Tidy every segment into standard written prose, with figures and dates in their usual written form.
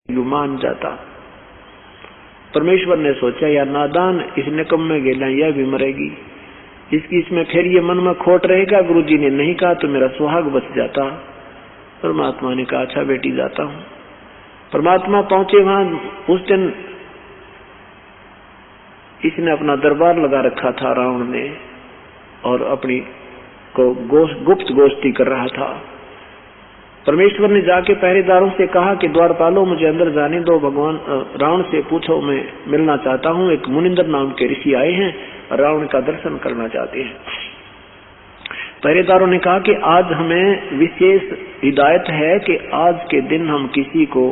मान जाता। परमेश्वर ने सोचा या नादान, इस निकम्मे गेला यह भी मरेगी, इसकी इसमें फिर ये मन में खोट रहेगा। गुरुजी ने नहीं कहा तो मेरा सुहाग बच जाता। परमात्मा ने कहा अच्छा बेटी जाता हूं। परमात्मा पहुंचे वहां। उस दिन इसने अपना दरबार लगा रखा था रावण ने, और अपनी को गुप्त गोष्ठी कर रहा था। परमेश्वर ने जाके पहरेदारों से कहा कि द्वारपालों मुझे अंदर जाने दो, भगवान रावण से पूछो मैं मिलना चाहता हूं। एक मुनिंदर नाम के ऋषि आए हैं और रावण का दर्शन करना चाहते हैं। पहरेदारों ने कहा कि आज हमें विशेष हिदायत है कि आज के दिन हम किसी को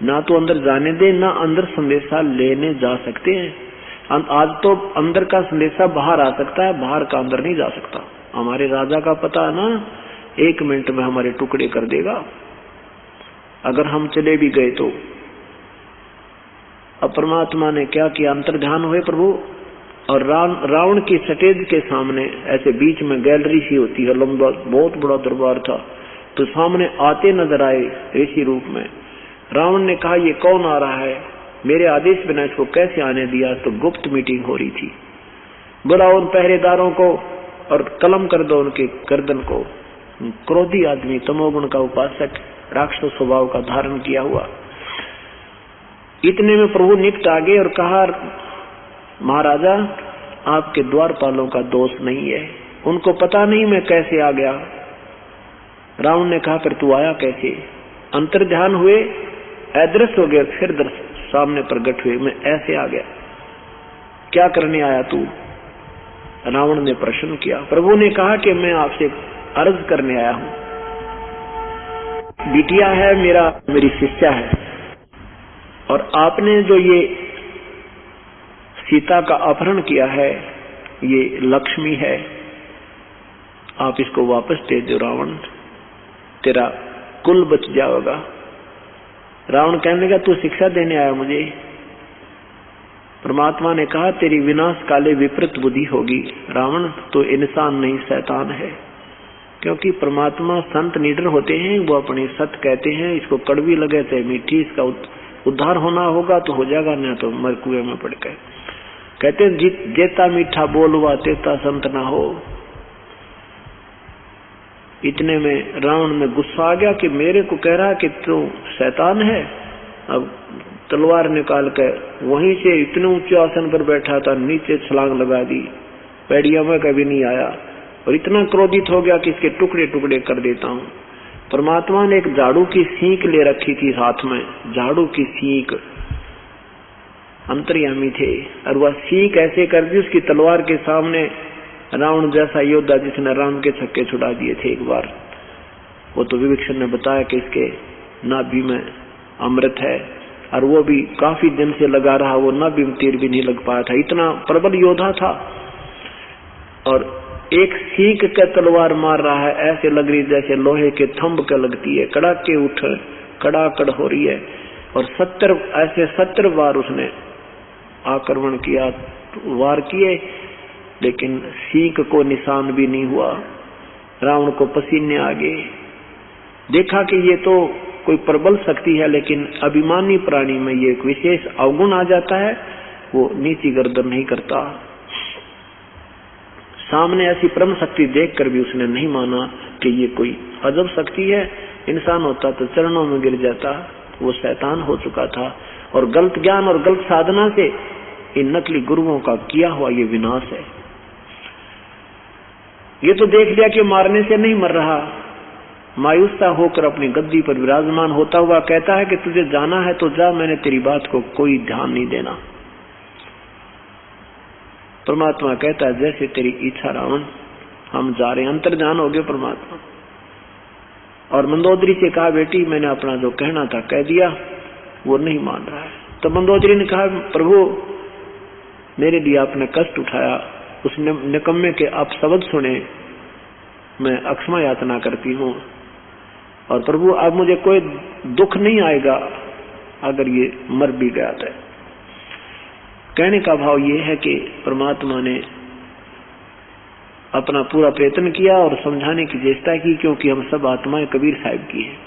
ना तो अंदर जाने दें, ना अंदर संदेशा लेने जा सकते हैं। आज तो अंदर का संदेशा बाहर आ सकता है, बाहर का अंदर नहीं जा सकता। हमारे राजा का पता है ना, 1 मिनट में हमारे टुकड़े कर देगा अगर हम चले भी गए तो। अब परमात्मा ने क्या किया, अंतर्ध्यान हुए प्रभु, और रावण की स्टेज के सामने ऐसे बीच में गैलरी सी होती है, लंबा बहुत बड़ा दरबार था, तो सामने आते नजर आए ऋषि रूप में। रावण ने कहा ये कौन आ रहा है, मेरे आदेश बिना इसको कैसे आने दिया। तो गुप्त मीटिंग हो रही थी। बुलाओ उन पहरेदारों को और कलम कर दो उनके गर्दन को। क्रोधी आदमी, तमोगुण का उपासक, राक्षस स्वभाव का धारण किया हुआ। इतने में प्रभु निकट आ गए और कहा महाराजा आपके द्वारपालों का दोष नहीं है, उनको पता नहीं मैं कैसे आ गया। रावण ने कहा फिर तू आया कैसे। अंतर्ध्यान हुए, अदृश्य हो गए, फिर सामने प्रकट हुए, मैं ऐसे आ गया। क्या करने आया तू, रावण ने प्रश्न किया। प्रभु ने कहा कि मैं आपसे अर्ज करने आया हूं। बिटिया है मेरी शिष्या है, और आपने जो ये सीता का अपहरण किया है ये लक्ष्मी है, आप इसको वापस दे दो रावण, तेरा कुल बच जाएगा। रावण कहने लगा तू शिक्षा देने आया मुझे। परमात्मा ने कहा तेरी विनाश काले विपरीत बुद्धि होगी रावण, तो इंसान नहीं शैतान है। क्योंकि परमात्मा संत निडर होते हैं, वो अपने सत्य कहते हैं, इसको कड़वी लगे तो मीठी, इसका उद्धार होना होगा तो हो जाएगा, न तो मर कुएं में पड़ गए। कहते हैं जेता मीठा बोलवा तेता संत ना हो। इतने में रावण में गुस्सा आ गया कि मेरे को कह रहा कि तू शैतान है। अब तलवार निकाल कर वहीं से इतने ऊंचे आसन पर बैठा था नीचे छलांग लगा दी, पैड़िया में कभी नहीं आया, और इतना क्रोधित हो गया कि इसके टुकड़े टुकड़े कर देता हूं। परमात्मा ने एक झाड़ू की सींक ले रखी थी हाथ में, झाड़ू की सींक, अंतर्यामी थे, और वह सींक ऐसे कर दी उसकी तलवार के सामने। रावण जैसा योद्धा जिसने राम के छक्के छुड़ा दिए थे एक बार, वो तो विभीषण ने बताया कि इसके नाभि में अमृत है, और वो भी काफी दिन से लगा रहा, वो नाभि में तीर भी नहीं लग पाया था, इतना प्रबल योद्धा था। और एक सींक का तलवार मार रहा है, ऐसे लग रही जैसे लोहे के थंब के लगती है, कड़ाके उठ कड़ाकड़ हो रही है। और 70 बार उसने आक्रमण किया, वार किए, लेकिन सींक को निशान भी नहीं हुआ। रावण को पसीने आ गए। देखा कि ये तो कोई प्रबल शक्ति है, लेकिन अभिमानी प्राणी में ये एक विशेष अवगुण आ जाता है, वो नीची गर्दन नहीं करता। सामने ऐसी परम शक्ति देखकर भी उसने नहीं माना कि ये कोई अजब शक्ति है। इंसान होता तो चरणों में गिर जाता, वो शैतान हो चुका था। और गलत ज्ञान और गलत साधना से इन नकली गुरुओं का किया हुआ ये विनाश है। ये तो देख लिया कि मारने से नहीं मर रहा, मायूसा होकर अपनी गद्दी पर विराजमान होता हुआ कहता है कि तुझे जाना है तो जा, मैंने तेरी बात को कोई ध्यान नहीं देना। परमात्मा कहता है जैसे तेरी इच्छा रावण, हम जा रहे हैं। अंतर्ध्यान हो गए परमात्मा। और मंदोदरी से कहा बेटी मैंने अपना जो कहना था कह दिया, वो नहीं मान रहा है। तो मंदोदरी ने कहा प्रभु मेरे लिए आपने कष्ट उठाया, उस निकम्मे के आप शब्द सुने, मैं अक्षमा यातना करती हूँ। और प्रभु अब मुझे कोई दुख नहीं आएगा अगर ये मर भी गया था। कहने का भाव ये है कि परमात्मा ने अपना पूरा प्रयत्न किया और समझाने की चेष्टा की, क्योंकि हम सब आत्माएं कबीर साहिब की हैं।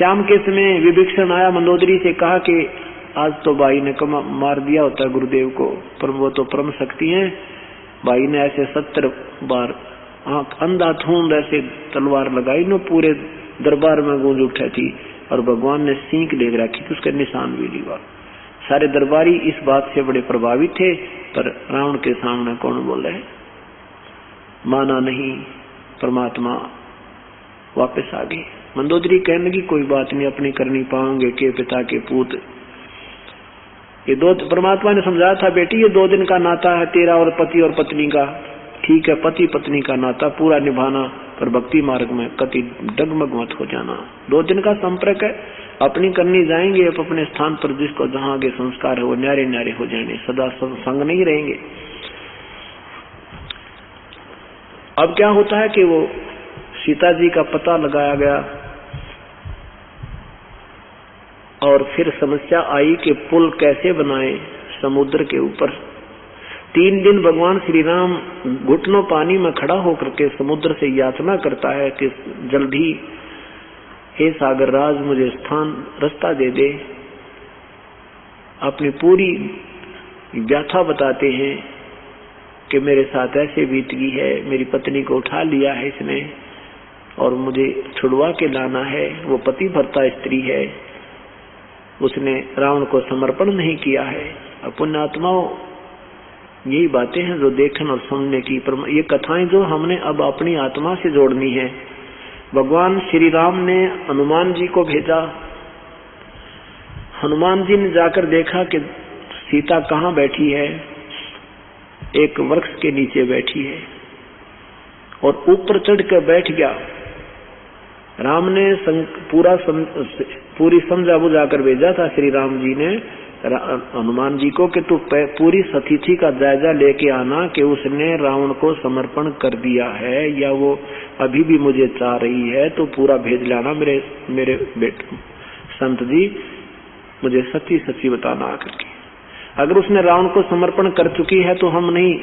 शाम के समय विभीषण आया, मंदोदरी से कहा कि आज तो भाई ने मार दिया होता गुरुदेव को, पर वो तो परम शक्ति है। भाई ने ऐसे 70 बार आंख अंधाधुंध ऐसे तलवार लगाई नो, पूरे दरबार में गूंज उठे थी और भगवान ने सींग ले रखी थी, उसका निशान भी लिया। सारे दरबारी इस बात से बड़े प्रभावित थे, पर रावण के सामने कौन बोले, माना नहीं। परमात्मा वापस आ गए। मंदोदरी कहने लगी कोई बात नहीं, अपनी करनी पाओगे के पिता के पूत। ये दो, परमात्मा ने समझाया था बेटी ये 2 दिन का नाता है तेरा और पति और पत्नी का, ठीक है पति पत्नी का नाता पूरा निभाना, पर भक्ति मार्ग में कति डगमग मत हो जाना। 2 दिन का संपर्क है, अपनी करनी जाएंगे अपने स्थान पर, जिसको जहां के संस्कार है वो न्यारे न्यारे हो जाएंगे, सदा संग नहीं रहेंगे। अब क्या होता है कि वो सीता जी का पता लगाया गया और फिर समस्या आई कि पुल कैसे बनाए समुद्र के ऊपर। 3 दिन भगवान श्री राम घुटनों पानी में खड़ा होकर के समुद्र से याचना करता है कि जल्दी हे सागर राज मुझे स्थान रास्ता दे दे। अपनी पूरी व्याथा बताते हैं कि मेरे साथ ऐसे बीत गई है, मेरी पत्नी को उठा लिया है इसने और मुझे छुड़वा के लाना है। वो पति भरता स्त्री है, उसने रावण को समर्पण नहीं किया है। अब पुण्यात्माओं यही बातें हैं जो देखने और सुनने की, ये कथाएं जो हमने अब अपनी आत्मा से जोड़नी है। भगवान श्री राम ने हनुमान जी को भेजा। हनुमान जी ने जाकर देखा कि सीता कहाँ बैठी है, एक वृक्ष के नीचे बैठी है और ऊपर चढ़ कर बैठ गया। राम ने पूरी समझा बुझाकर भेजा था श्री राम जी ने हनुमान जी को कि तू पूरी स्थिति का जायजा लेके आना कि उसने रावण को समर्पण कर दिया है या वो अभी भी मुझे चाह रही है, तो पूरा भेज लाना मेरे बेटे संत जी, मुझे सच्ची सच्ची बताना आकर के। अगर उसने रावण को समर्पण कर चुकी है तो हम नहीं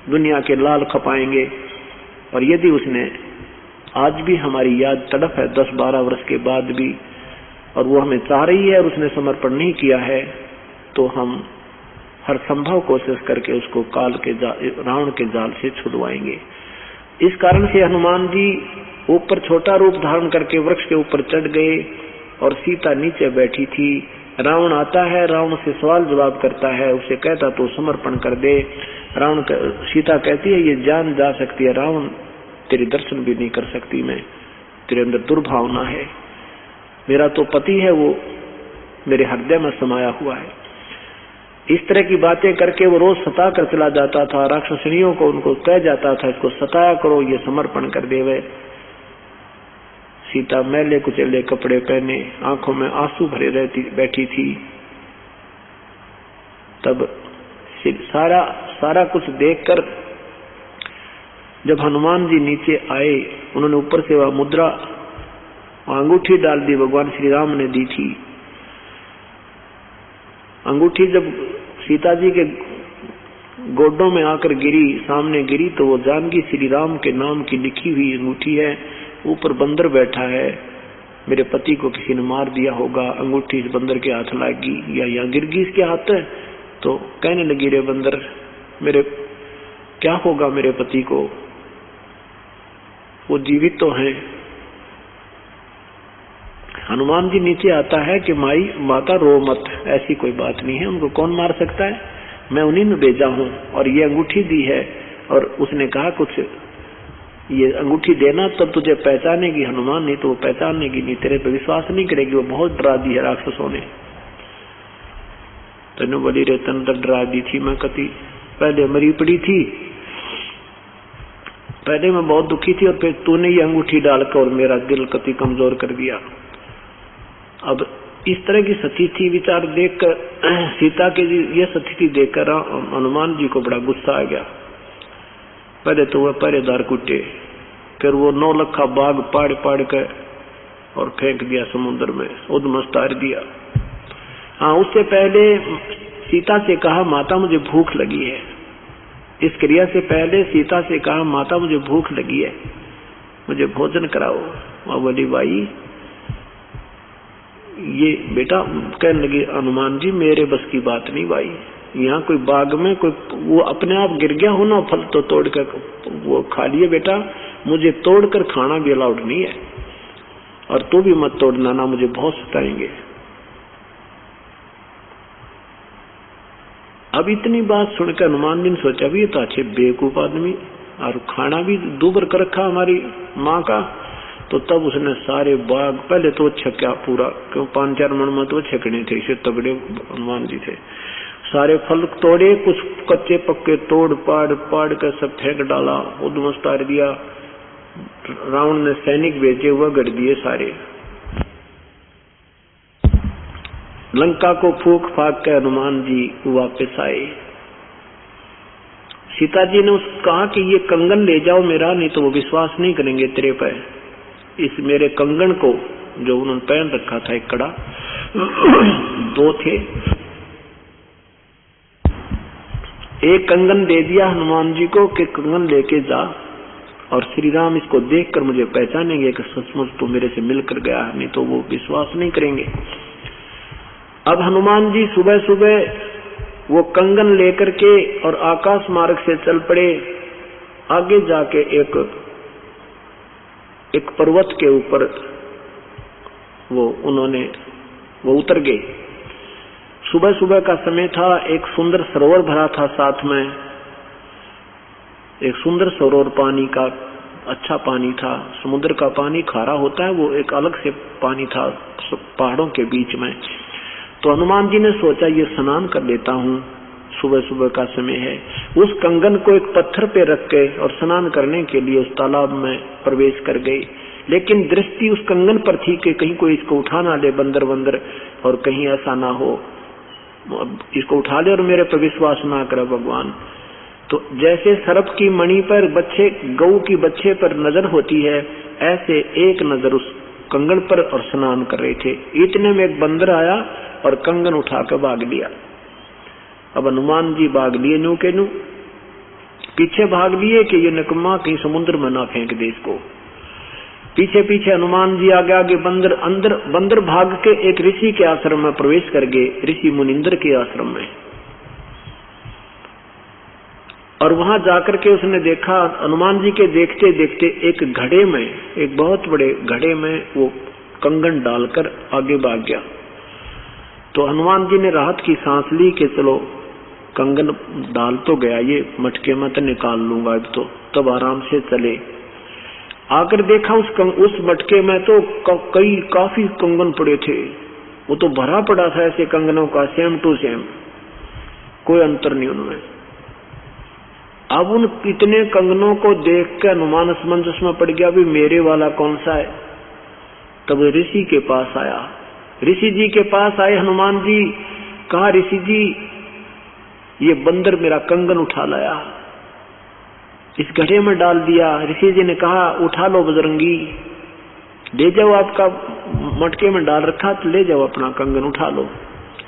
दुनिया के लाल खपाएंगे, और यदि उसने आज भी हमारी याद तड़प है 10-12 वर्ष के बाद भी और वो हमें चाह रही है और उसने समर्पण नहीं किया है, तो हम हर संभव कोशिश करके उसको रावण के जाल से छुड़वाएंगे। इस कारण से हनुमान जी ऊपर छोटा रूप धारण करके वृक्ष के ऊपर चढ़ गए और सीता नीचे बैठी थी। रावण आता है, रावण से सवाल जवाब करता है, उसे कहता तो समर्पण कर दे। सीता कहती है ये जान जा सकती है रावण, तेरे दर्शन भी नहीं कर सकती मैं, तेरे अंदर दुर्भावना है, मेरा तो पति है वो मेरे हृदय में समाया हुआ है। इस तरह की बातें करके वो रोज सता कर चला जाता था। राक्षसनियों को उनको कह जाता था इसको सताया करो, ये समर्पण कर देवे। सीता मैले कुचले कपड़े पहने आंखों में आंसू भरे बैठी थी। तब सारा कुछ देखकर जब हनुमान जी नीचे आए, उन्होंने ऊपर से वह मुद्रा अंगूठी डाल दी, भगवान श्री राम ने दी थी। अंगूठी जब सीता जी के गोडों में आकर गिरी, सामने गिरी, तो वो जानकी श्री राम के नाम की लिखी हुई अंगूठी है। ऊपर बंदर बैठा है, मेरे पति को किसी ने मार दिया होगा, अंगूठी इस बंदर के हाथ लगी या यहाँ गिर गई इसके हाथ, तो कहने लगी रे बंदर मेरे क्या होगा मेरे पति को, वो जीवित तो हैं। हनुमान जी नीचे आता है कि माता रो मत, ऐसी कोई बात नहीं है, उनको कौन मार सकता है, मैं उन्हीं ने भेजा हूँ और ये अंगूठी दी है। और उसने कहा कुछ ये अंगूठी देना तब तुझे पहचानेगी हनुमान, नहीं तो वो पहचानेगी नहीं, तेरे पे विश्वास नहीं करेगी, वो बहुत डरा दी है राक्षसों ने। तेन बड़ी रे तन डरा दी थी, मैं कति पहले मरी पड़ी थी, पहले मैं बहुत दुखी थी और फिर तूने ये अंगूठी डालकर और मेरा दिल कति कमजोर कर दिया। अब इस तरह की स्थिति विचार देखकर सीता के ये स्थिति देखकर हनुमान जी को बड़ा गुस्सा आ गया। पहले तो वह पहरेदार कुटे, फिर वो 9 लखा बाग पाड़ पाड़ कर और फेंक दिया समुद्र में, उद्मस्त तार दिया। हाँ, उससे पहले सीता से कहा माता मुझे भूख लगी है। इस क्रिया से पहले सीता से कहा माता मुझे भूख लगी है, मुझे भोजन कराओ। वह बोली भाई ये बेटा कहने लगे, हनुमान जी मेरे बस की बात नहीं भाई, यहाँ कोई बाग में कोई वो अपने आप गिर गया हो ना, फल तो तोड़ कर वो खा लिए बेटा, मुझे तोड़ कर खाना भी अलाउड नहीं है, और तू भी मत तोड़ना ना, मुझे बहुत सताएंगे। अब इतनी बात सुनकर हनुमान जी ने सोचा भी ये तो अच्छे बेवकूफ आदमी, और खाना भी दूबर कर रखा हमारी माँ का। तो तब उसने सारे बाग, पहले तो छक्या पूरा, क्यों 5-4 मन में तो छकने थे, इसे तगड़े हनुमान जी थे, सारे फल तोड़े, कुछ कच्चे पक्के तोड़ पाड़ कर सब फेंक डाला, उद्मस उतार दिया। रावण ने सैनिक भेजे हुए गढ़ दिए सारे, लंका को फूक फाक के हनुमान जी वापस आए। सीता जी ने उसको कहा कि ये कंगन ले जाओ मेरा, नहीं तो वो विश्वास नहीं करेंगे तेरे पे। इस मेरे कंगन को जो उन्होंने पहन रखा था, एक कड़ा 2 थे, एक कंगन दे दिया हनुमान जी को कि कंगन लेके जा, और श्री राम इसको देखकर मुझे पहचानेंगे कि सचमुच तो मेरे से मिलकर गया, नहीं तो वो विश्वास नहीं करेंगे। अब हनुमान जी सुबह सुबह वो कंगन लेकर के और आकाश मार्ग से चल पड़े। आगे जाके एक पर्वत के ऊपर वो उतर गए। सुबह सुबह का समय था, एक सुंदर सरोवर भरा था, साथ में एक सुंदर सरोवर, पानी का अच्छा पानी था। समुद्र का पानी खारा होता है, वो एक अलग से पानी था पहाड़ों के बीच में। तो हनुमान जी ने सोचा ये स्नान कर लेता हूँ, सुबह सुबह का समय है। उस कंगन को एक पत्थर पे रख के और स्नान करने के लिए उस तालाब में प्रवेश कर गए। लेकिन दृष्टि उस कंगन पर थी कि कहीं कोई इसको उठा ना ले, बंदर, और कहीं ऐसा ना हो इसको उठा ले और मेरे पर विश्वास ना करे भगवान। तो जैसे सर्प की मणि पर बच्चे, गऊ की बच्चे पर नजर होती है, ऐसे एक नजर उस कंगन पर, और स्नान कर रहे थे। इतने में एक बंदर आया और कंगन उठाकर भाग लिया। अब हनुमान जी भाग लिए, न्यू के न्यू पीछे भाग लिए कि ये निकम्मा कहीं समुद्र में ना फेंक दे इसको। पीछे पीछे हनुमान जी आगे आगे, बंदर भाग के एक ऋषि के आश्रम में प्रवेश कर गए, ऋषि मुनिंद्र के आश्रम में। और वहां जाकर के उसने देखा, हनुमान जी के देखते देखते एक घड़े में, एक बहुत बड़े घड़े में वो कंगन डालकर आगे भाग गया। तो हनुमान जी ने राहत की सांस ली कि चलो कंगन डाल तो गया, ये मटके में तो निकाल लूंगा अब तो, तब आराम से चले। आकर देखा उस मटके में तो काफी कंगन पड़े थे, वो तो भरा पड़ा था ऐसे कंगनों का, सेम टू सेम, कोई अंतर नहीं उनमें। अब उन इतने कंगनों को देख कर हनुमान असमंजस में पड़ गया, भी मेरे वाला कौन सा है। तब ऋषि के पास आया, ऋषि जी के पास आए हनुमान जी, कहा ऋषि जी ये बंदर मेरा कंगन उठा लाया, इस घड़े में डाल दिया। ऋषि जी ने कहा उठा लो बजरंगी, ले जाओ, आपका मटके में डाल रखा तो ले जाओ अपना कंगन उठा लो,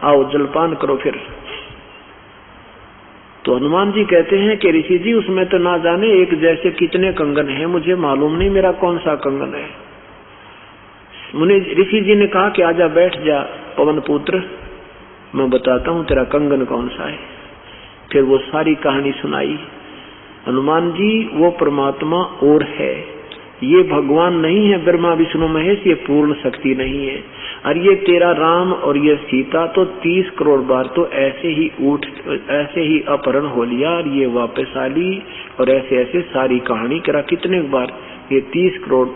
आओ जलपान करो फिर। तो हनुमान जी कहते हैं कि ऋषि जी उसमें तो ना जाने एक जैसे कितने कंगन हैं, मुझे मालूम नहीं मेरा कौन सा कंगन है। मुनि ऋषि जी ने कहा कि आजा बैठ जा पवन पुत्र, मैं बताता हूँ तेरा कंगन कौन सा है। फिर वो सारी कहानी सुनाई। हनुमान जी वो परमात्मा और है, ये भगवान नहीं है ब्रह्मा विष्णु महेश, ये पूर्ण शक्ति नहीं है। और ये तेरा राम और ये सीता तो 30 करोड़ बार तो ऐसे ही अपहरण हो लिया और ये वापस आ ली, और ऐसे ऐसे सारी कहानी करा कितने बार, ये 30 करोड़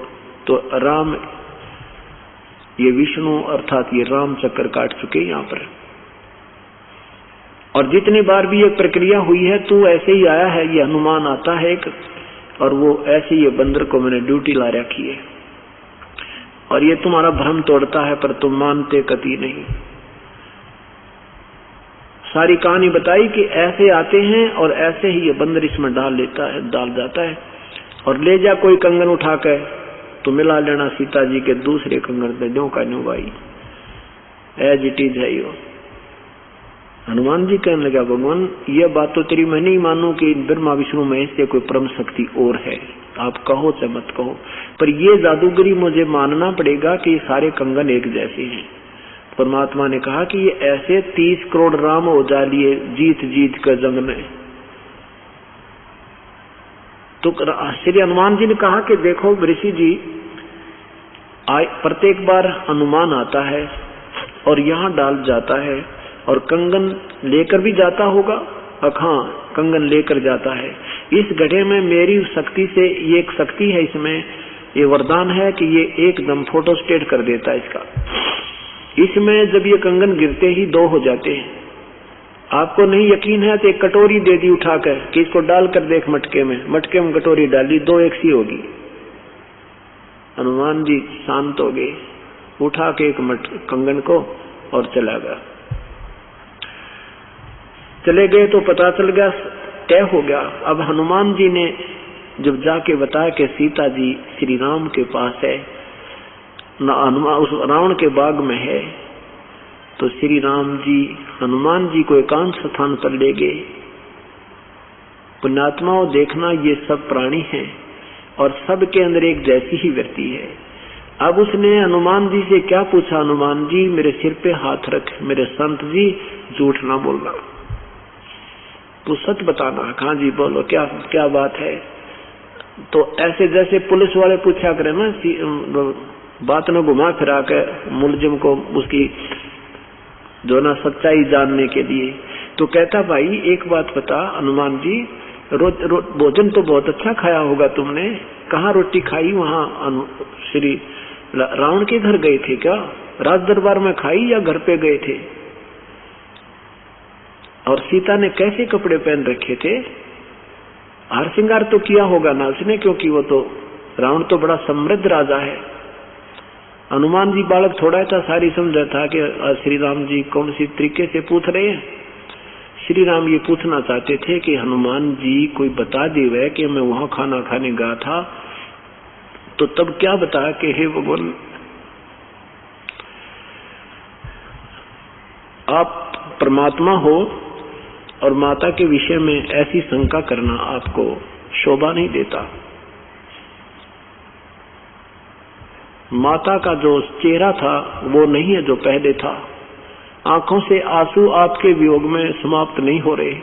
तो राम, ये विष्णु अर्थात ये राम चक्कर काट चुके यहाँ पर। और जितनी बार भी ये प्रक्रिया हुई है तू ऐसे ही आया है, ये हनुमान आता है एक, और वो ऐसे ये बंदर को मैंने ड्यूटी ला रखी है, और ये तुम्हारा भ्रम तोड़ता है पर तुम मानते कति नहीं। सारी कहानी बताई कि ऐसे आते हैं और ऐसे ही ये बंदर इसमें डाल जाता है, और ले जा कोई कंगन उठा कर तो मिला लेना सीता जी के दूसरे कंगन पे, न्यू का न्यू भाई, एज इट इज है यो। हनुमान जी कहने लगा भगवान ये बात तो तेरी मैं नहीं मानू कि ब्रह्मा विष्णु महेश से कोई परम शक्ति और है, आप कहो चाहे मत कहो, पर ये जादूगरी मुझे मानना पड़ेगा कि सारे कंगन एक जैसे हैं। परमात्मा ने कहा कि ये ऐसे 30 करोड़ राम हो जा लिए जीत जीत कर जंग में। तो श्री हनुमान जी ने कहा कि देखो ऋषि जी, प्रत्येक बार हनुमान आता है और यहाँ डाल जाता है और कंगन लेकर भी जाता होगा। हाँ, कंगन लेकर जाता है। इस गड्ढे में मेरी शक्ति से, ये एक शक्ति है इसमें, ये वरदान है कि ये एकदम फोटोस्टेट कर देता है इसका। इसमें जब ये कंगन गिरते ही 2 हो जाते हैं। आपको नहीं यकीन है तो एक कटोरी दे दी उठाकर कि इसको डालकर देख मटके में कटोरी डाली, 2 एक सी होगी। हनुमान जी शांत हो गए, उठा के एक कंगन को और चला गया। चले गए तो पता चल गया, तय हो गया। अब हनुमान जी ने जब जाके बताया कि सीता जी श्री राम के पास है, उस रावण के बाग में है, तो श्री राम जी हनुमान जी को एकांत स्थान पर ले गए। पुण्यात्माओं, देखना ये सब प्राणी हैं और सबके अंदर एक जैसी ही वृत्ति है। अब उसने हनुमान जी से क्या पूछा? हनुमान जी मेरे सिर पे हाथ रख, मेरे संत जी झूठ ना बोलना, तू सच बताना। कहा जी बोलो, क्या क्या बात है? तो ऐसे जैसे पुलिस वाले पूछा करे ना, बात न घुमा फिरा के मुलजिम को उसकी जो ना सच्चाई जानने के लिए। तो कहता भाई एक बात बता हनुमान जी, रोज भोजन तो बहुत अच्छा खाया होगा तुमने, कहाँ रोटी खाई? वहाँ श्री रावण के घर गए थे क्या? राज दरबार में खाई या घर पे गए थे? और सीता ने कैसे कपड़े पहन रखे थे? हार श्रृंगार तो किया होगा ना उसने, क्योंकि वो तो रावण तो बड़ा समृद्ध राजा है। हनुमान जी बालक थोड़ा था, सारी समझा था कि श्री राम जी कौन सी तरीके से पूछ रहे हैं। श्री राम ये पूछना चाहते थे कि हनुमान जी कोई बता दे कि मैं वहां खाना खाने गया था, तो तब क्या बताया कि हे भगवान, आप परमात्मा हो और माता के विषय में ऐसी शंका करना आपको शोभा नहीं देता। माता का जो चेहरा था वो नहीं है जो पहले था। आंखों से आंसू आपके वियोग में समाप्त नहीं हो रहे,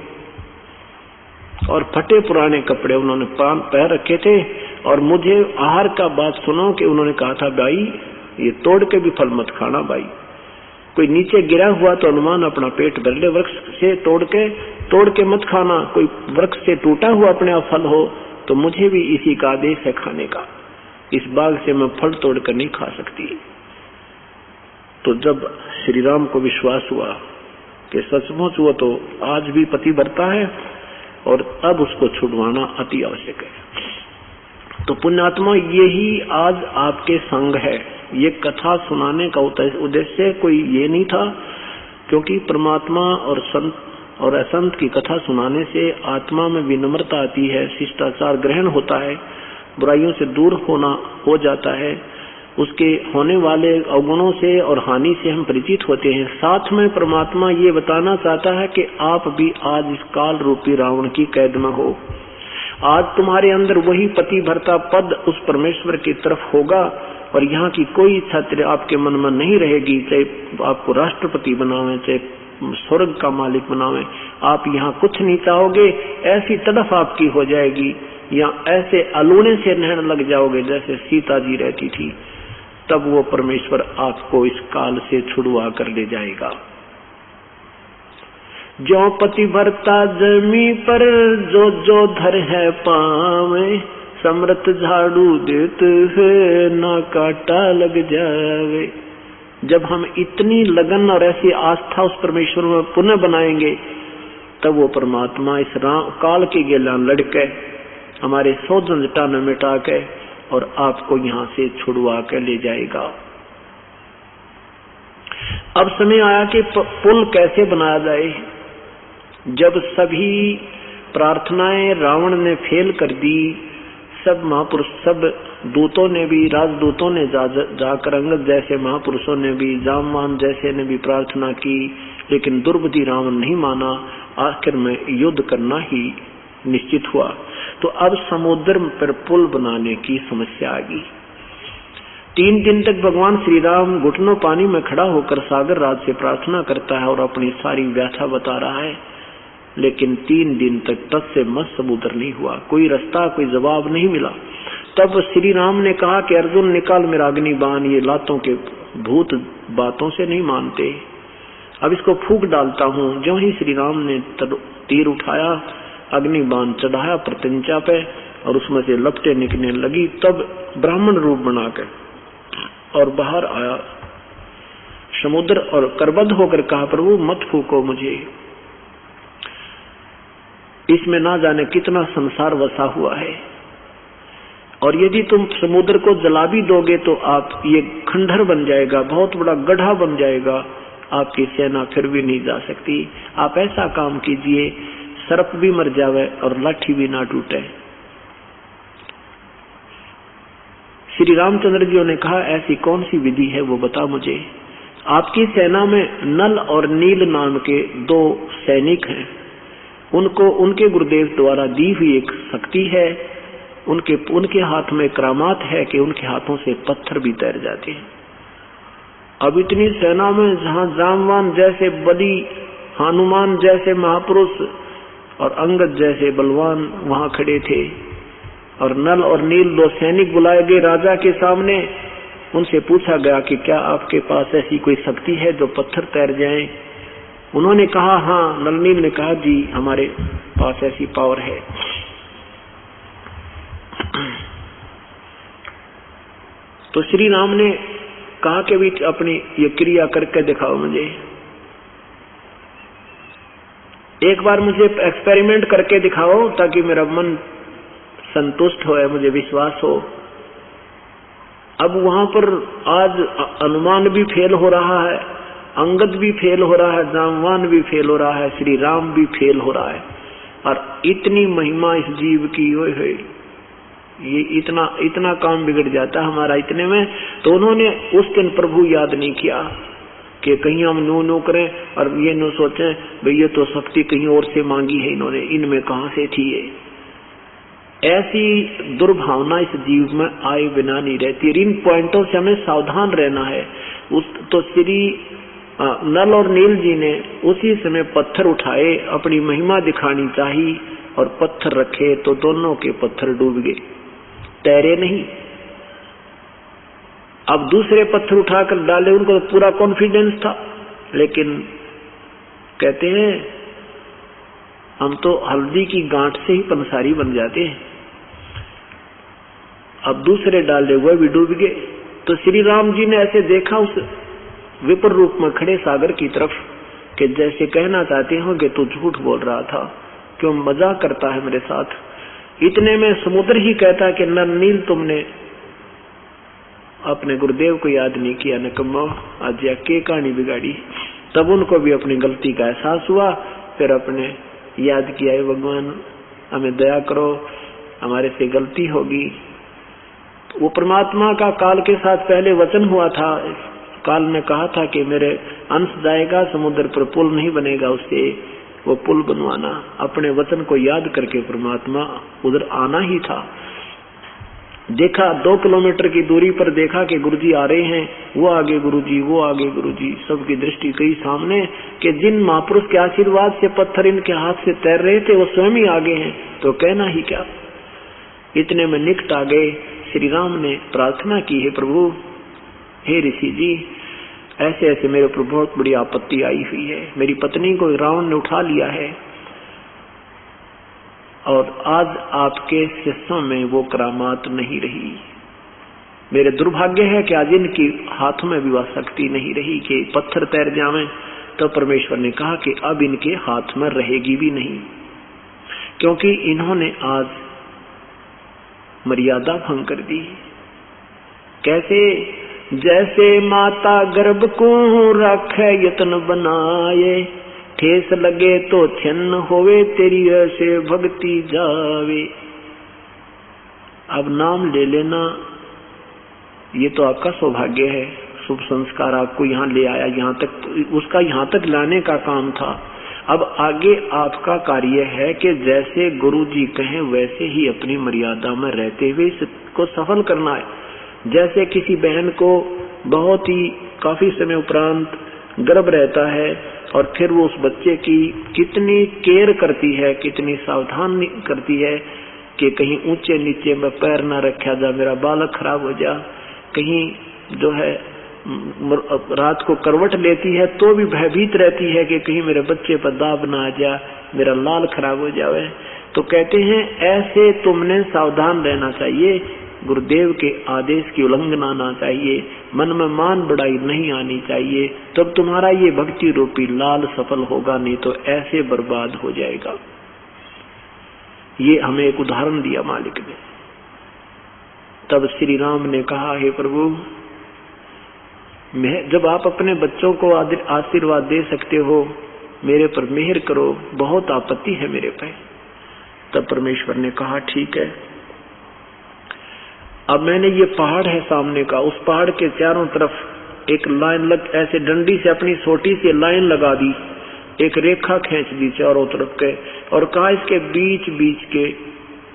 और फटे पुराने कपड़े उन्होंने पहन रखे थे। और मुझे आहार का बात सुनो कि उन्होंने कहा था भाई ये तोड़ के भी फल मत खाना भाई। कोई नीचे गिरा हुआ तो हनुमान अपना पेट भर ले, वृक्ष से तोड़ के मत खाना। कोई वृक्ष से टूटा हुआ अपने आप फल हो तो मुझे भी इसी का आदेश है खाने का। इस बाग से मैं फल तोड़कर नहीं खा सकती। तो जब श्री राम को विश्वास हुआ कि सचमुच वो तो आज भी पति भरता है और अब उसको छुड़वाना अति आवश्यक है। तो पुण्यात्मा, यही आज आपके संग है। ये कथा सुनाने का उद्देश्य कोई ये नहीं था, क्योंकि परमात्मा और संत और असंत की कथा सुनाने से आत्मा में विनम्रता आती है, शिष्टाचार ग्रहण होता है, बुराइयों से दूर हो जाता है, उसके होने वाले अवगुणों से और हानि से हम परिचित होते हैं। साथ में परमात्मा ये बताना चाहता है कि आप भी आज इस काल रूपी रावण की कैद में हो। आज तुम्हारे अंदर वही पति भरता पद उस परमेश्वर की तरफ होगा और यहाँ की कोई इच्छा आपके मन में नहीं रहेगी, चाहे आपको राष्ट्रपति बनावे, चाहे स्वर्ग का मालिक बनावे, आप यहाँ कुछ नहीं चाहोगे। ऐसी तड़फ आपकी हो जाएगी, या ऐसे अलूने से नहन लग जाओगे जैसे सीता जी रहती थी। तब वो परमेश्वर आपको इस काल से छुड़वा कर ले जाएगा। जो पति भरता जमी पर जो जो धर है पावे, समृत झाड़ू देते है ना काटा लग जावे। जब हम इतनी लगन और ऐसी आस्था उस परमेश्वर में पुनः बनाएंगे, तब वो परमात्मा इस काल के गेलान लड़के हमारे सौ झंझटा न मिटा के और आपको यहाँ से छुड़वा कर ले जाएगा। अब समय आया कि पुल कैसे बनाया जाए। जब सभी प्रार्थनाएं रावण ने फेल कर दी, सब महापुरुष, सब दूतों ने भी, राजदूतों ने जाकर अंगद जैसे महापुरुषों ने भी, जामवान जैसे ने भी प्रार्थना की, लेकिन दुर्बुद्धि रावण नहीं माना। आखिर में युद्ध करना ही निश्चित हुआ। तो अब समुद्र पर पुल बनाने की समस्या आ गई। 3 दिन तक भगवान श्री राम घुटनों पानी में खड़ा होकर सागर राज से प्रार्थना करता है और अपनी सारी व्यथा बता रहा है, लेकिन 3 दिन तक तट से मत समुद्र नहीं हुआ, कोई रास्ता, कोई जवाब नहीं मिला। तब श्री राम ने कहा कि अर्जुन निकाल मेरा अग्नि बाण, ये लातों के भूत बातों से नहीं मानते, अब इसको फूंक डालता हूँ। जो ही श्री राम ने तीर उठाया, अग्नि बाण चढ़ाया प्रत्यंचा पे और उसमें से लपटें निकलने लगी, तब ब्राह्मण रूप बनाकर और बाहर आया समुद्र और करबद्ध होकर कहा, प्रभु मत फूको मुझे, इसमें ना जाने कितना संसार वसा हुआ है, और यदि तुम समुद्र को जला भी दोगे तो आप ये खंडहर बन जाएगा, बहुत बड़ा गड्ढा बन जाएगा, आपकी सेना फिर भी नहीं जा सकती। आप ऐसा काम कीजिए, सर्प भी मर जावे और लाठी भी ना टूटे। श्री रामचंद्र जी ने कहा, ऐसी कौन सी विधि है वो बता मुझे। आपकी सेना में नल और नील नाम के 2 सैनिक हैं, उनको उनके गुरुदेव द्वारा दी हुई एक शक्ति है, उनके हाथ में करामात है कि उनके हाथों से पत्थर भी तैर जाते हैं। अब इतनी सेना में जहाँ जामवान जैसे बलि, हनुमान जैसे महापुरुष और अंगद जैसे बलवान वहां खड़े थे, और नल और नील 2 सैनिक बुलाए गए राजा के सामने। उनसे पूछा गया कि क्या आपके पास ऐसी कोई शक्ति है जो पत्थर तैर जाए? उन्होंने कहा हाँ। नल नील ने कहा जी हमारे पास ऐसी पावर है। तो श्री राम ने कहा कि भी अपनी ये क्रिया करके दिखाओ मुझे, एक बार मुझे एक्सपेरिमेंट करके दिखाओ ताकि मेरा मन संतुष्ट हो, मुझे विश्वास हो। अब वहां पर आज हनुमान भी फेल हो रहा है, अंगद भी फेल हो रहा है, जामवान भी फेल हो रहा है, श्री राम भी फेल हो रहा है, और इतनी महिमा इस जीव की हो, ये इतना काम बिगड़ जाता है हमारा इतने में। तो उन्होंने उस दिन प्रभु याद नहीं किया कि कहीं हम नो करें और ये नो सोचें भाई ये तो शक्ति कहीं और से मांगी है इन्होंने, इनमें कहां से थी ये। ऐसी दुर्भावना इस जीव में आए बिना नहीं रहती। इन पॉइंटों से हमें सावधान रहना है। तो श्री नल और नील जी ने उसी समय पत्थर उठाए, अपनी महिमा दिखानी चाहिए, और पत्थर रखे तो दोनों के पत्थर डूब गए, तैरे नहीं। अब दूसरे पत्थर उठाकर डाले, उनको तो पूरा कॉन्फिडेंस था, लेकिन कहते हैं हम तो हल्दी की गांठ से ही पंसारी बन जाते हैं। अब दूसरे डाले हुए भी डूब गए। तो श्री राम जी ने ऐसे देखा उस विपर रूप में खड़े सागर की तरफ कि जैसे कहना चाहते हो कि तू झूठ बोल रहा था, क्यों मजाक करता है मेरे साथ। इतने में समुद्र ही कहता कि नल नील तुमने अपने गुरुदेव को याद नहीं किया, निकम्मा, आज के कहानी बिगाड़ी। तब उनको भी अपनी गलती का एहसास हुआ, फिर अपने याद किया है भगवान हमें दया करो, हमारे से गलती होगी। वो परमात्मा का काल के साथ पहले वचन हुआ था, काल ने कहा था कि मेरे अंश जाएगा, समुद्र पर पुल नहीं बनेगा, उससे वो पुल बनवाना। अपने वचन को याद करके परमात्मा उधर आना ही था। देखा 2 किलोमीटर की दूरी पर देखा कि गुरुजी आ रहे हैं, वो आगे गुरुजी, वो आगे गुरुजी, सबकी दृष्टि कई सामने कि जिन महापुरुष के आशीर्वाद से पत्थर इनके हाथ से तैर रहे थे वो स्वयं ही आगे हैं, तो कहना ही क्या। इतने में निकट आ गए। श्री राम ने प्रार्थना की, है प्रभु, हे ऋषि जी, ऐसे ऐसे मेरे ऊपर बहुत बड़ी आपत्ति आई हुई है, मेरी पत्नी को रावण ने उठा लिया है, और आज आपके शिष्यों में वो करामात नहीं रही। मेरे दुर्भाग्य है कि आज इनकी हाथों में भी वह शक्ति नहीं रही कि पत्थर तैर जावें। तो परमेश्वर ने कहा कि अब इनके हाथ में रहेगी भी नहीं, क्योंकि इन्होंने आज मर्यादा भंग कर दी। कैसे? जैसे माता गर्भ को रखे यत्न बनाए, ठेस लगे तो छिन्न होवे, तेरी ऐसे भक्ति जावे। अब नाम ले लेना ये तो आपका सौभाग्य है, शुभ संस्कार आपको यहाँ ले आया, यहाँ तक उसका यहाँ तक लाने का काम था। अब आगे आपका कार्य है कि जैसे गुरु जी कहें वैसे ही अपनी मर्यादा में रहते हुए इसको सफल करना है। जैसे किसी बहन को बहुत ही काफी समय उपरांत गर्भ रहता है और फिर वो उस बच्चे की कितनी केयर करती है, कितनी सावधान करती है कि कहीं ऊंचे नीचे में पैर ना रखा जा, मेरा बालक खराब हो जा, कहीं जो है रात को करवट लेती है तो भी भयभीत रहती है कि कहीं मेरे बच्चे पर दाब ना आ जा, मेरा लाल खराब हो जाए। तो कहते हैं ऐसे तुमने सावधान रहना चाहिए, गुरुदेव के आदेश की उल्लंघना ना चाहिए, मन में मान बढ़ाई नहीं आनी चाहिए, तब तुम्हारा ये भक्ति रूपी लाल सफल होगा, नहीं तो ऐसे बर्बाद हो जाएगा। ये हमें एक उदाहरण दिया मालिक ने। तब श्री राम ने कहा, हे प्रभु, जब आप अपने बच्चों को आशीर्वाद दे सकते हो, मेरे पर मेहर करो, बहुत आपत्ति है मेरे पे। तब परमेश्वर ने कहा, ठीक है, अब मैंने ये पहाड़ है सामने का, उस पहाड़ के चारों तरफ एक लाइन ऐसे डंडी से अपनी छोटी सी लाइन लगा दी, एक रेखा खींच दी चारों तरफ के, और कहा इसके बीच बीच के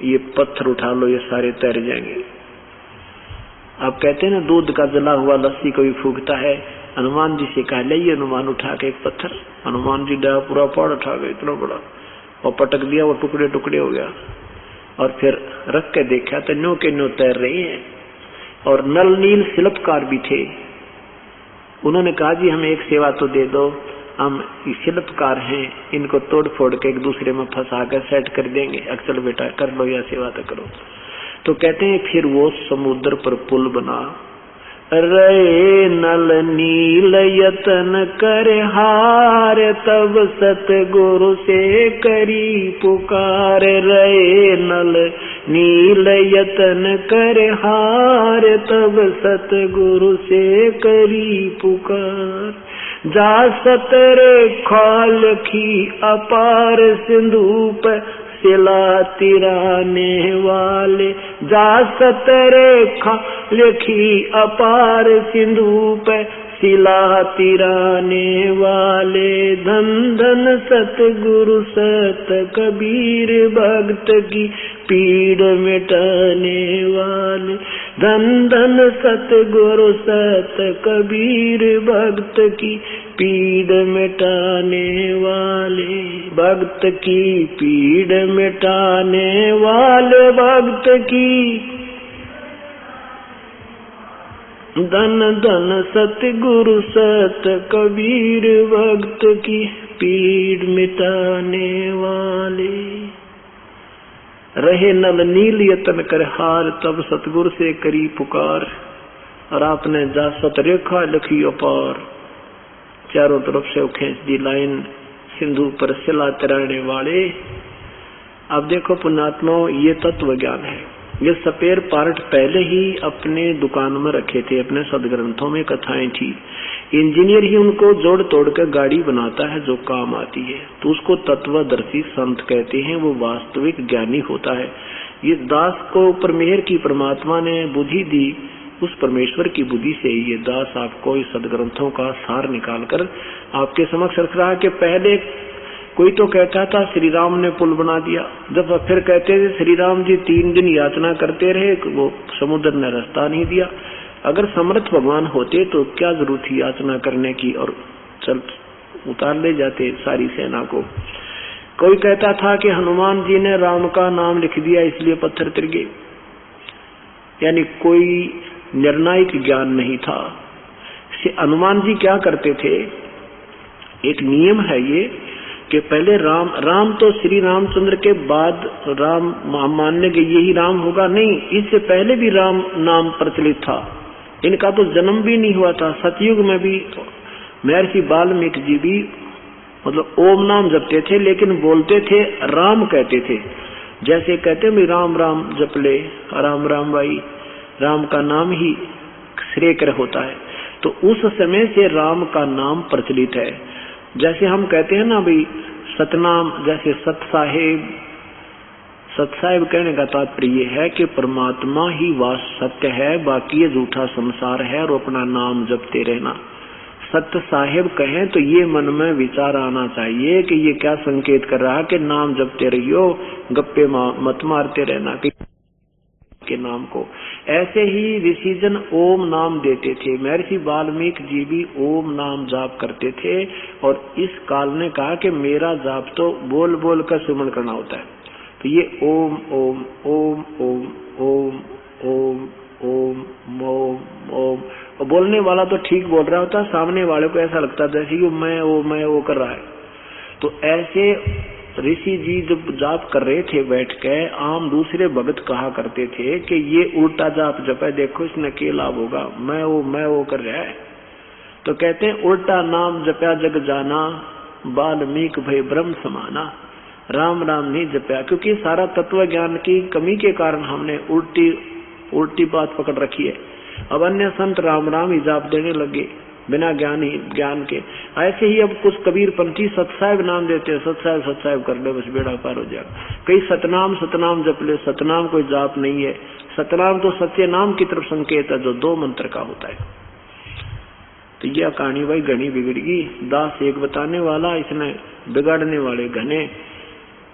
ये पत्थर उठा लो, ये सारे तैर जाएंगे। आप कहते हैं ना, दूध का जला हुआ लस्सी कोई फूकता है। हनुमान जी से कहा, ले ये हनुमान उठा के एक पत्थर। हनुमान जी डाया पूरा पहाड़ उठा गए, इतना बड़ा, और पटक दिया, वो टुकड़े टुकड़े हो गया। और फिर रख के देखा तो न्यो के न्यो तैर रही है। और नल नील शिल्पकार भी थे, उन्होंने कहा, जी हमें एक सेवा तो दे दो, हम शिल्पकार हैं, इनको तोड़ फोड़ के एक दूसरे में फंसा कर सेट कर देंगे, अक्सर बेटा कर लो या सेवा तो करो। तो कहते हैं फिर वो समुद्र पर पुल बना। रे नल नील यतन कर हार, तब सतगुरु से करी पुकार। रे नल नील यतन कर हार, तब सतगुरु से करी पुकार। जा सतरे खाल की अपार, सिंधु पर सिला तिराने वाले। जा सतरे खाल की अपार, सिंधु पे सिला तिराने वाले। धन धन सतगुरु सत कबीर, भक्त की पीड़ मिटाने वाले। धन धन सतगुरु सत कबीर, भक्त की पीड़ मिटाने वाले। भक्त की पीड़ मिटाने वाले, भक्त की। धन धन सतगुरु सत कबीर, भक्त की पीड़ मिटाने वाले। रहे नल नील यतन कर हार, तब सतगुरु से करी पुकार। और आपने जा सत रेखा लिखी अपार, चारों तरफ से खींच दी लाइन, सिंधु पर सिला तैरने वाले। अब देखो पुण्यात्माओं, ये तत्व ज्ञान है। ये सपेर पार्ट पहले ही अपने दुकान में रखे थे, अपने सदग्रंथों में कथाएं थी। इंजीनियर ही उनको जोड़ तोड़ कर गाड़ी बनाता है जो काम आती है, तो उसको तत्वदर्शी संत कहते हैं, वो वास्तविक ज्ञानी होता है। ये दास को ऊपर मेहर की परमात्मा ने बुद्धि दी, उस परमेश्वर की बुद्धि से ये दास आपको इस सदग्रंथों का सार निकालकर आपके समक्ष रख रहा है। कि पहले कोई तो कहता था श्री राम ने पुल बना दिया, जब फिर कहते थे श्री राम जी 3 दिन याचना करते रहे, वो समुद्र ने रास्ता नहीं दिया। अगर समर्थ भगवान होते तो क्या जरूरत थी याचना करने की, और चल उतार ले जाते सारी सेना को। कोई कहता था कि हनुमान जी ने राम का नाम लिख दिया इसलिए पत्थर तिर गए, यानी कोई निर्णायक ज्ञान नहीं था। हनुमान जी क्या करते थे, एक नियम है ये कि पहले राम तो श्री रामचंद्र के बाद राम मानने के यही राम होगा, नहीं, इससे पहले भी राम नाम प्रचलित था। इनका तो जन्म भी नहीं हुआ था। सतयुग में भी महर्षि वाल्मीकि जी भी मतलब ओम नाम जपते थे, लेकिन बोलते थे राम कहते थे। जैसे कहते हैं राम राम जप ले, राम राम भाई, राम का नाम ही श्रेयकर होता है। तो उस समय से राम का नाम प्रचलित है। जैसे हम कहते हैं ना भाई सतनाम, जैसे सत साहिब कहने का तात्पर्य ये है कि परमात्मा ही सत्य है, बाकी ये झूठा संसार है, और अपना नाम जपते रहना। सत्य साहिब कहें तो ये मन में विचार आना चाहिए कि ये क्या संकेत कर रहा है कि नाम जपते रहियो, गप्पे मत मारते रहना। के नाम को। ऐसे ही ऋषिजन ओम नाम देते थे। महर्षि वाल्मीकि जी भी ओम नाम जाप करते थे और इस काल ने कहा कि मेरा जाप तो बोल बोल कर सुमन करना होता है। तो ये ओम ओम ओम ओम ओम ओम ओम ओम ओम, और बोलने वाला तो ठीक बोल रहा होता, सामने वाले को ऐसा लगता था जैसे कि मैं वो कर रहा है। तो ऐसे ऋषि जी जब जाप कर रहे थे बैठ के, आम दूसरे भगत कहा करते थे कि ये उल्टा जाप जप है, देखो इसने क्या लाभ होगा, मैं वो कर रहा है। तो कहते हैं उल्टा नाम जपया जग जाना, वाल्मीकि भय ब्रह्म समाना। राम राम नहीं जपया, क्योंकि सारा तत्व ज्ञान की कमी के कारण हमने उल्टी बात पकड़ रखी है। अब अन्य संत राम राम ही जाप देने लगे बिना ज्ञान के। ऐसे ही अब कुछ कबीर पंथी सतसाहिब नाम देते हैं, सतसाहिब कर ले बस बेड़ा पार हो जाएगा। कई सतनाम जप ले, सतनाम कोई जाप नहीं है। सतनाम तो सत्य नाम की तरफ संकेत है जो 2 मंत्र का होता है। तो यह कहानी भाई घनी बिगड़गी। दास एक बताने वाला, इसने बिगाड़ने वाले घने।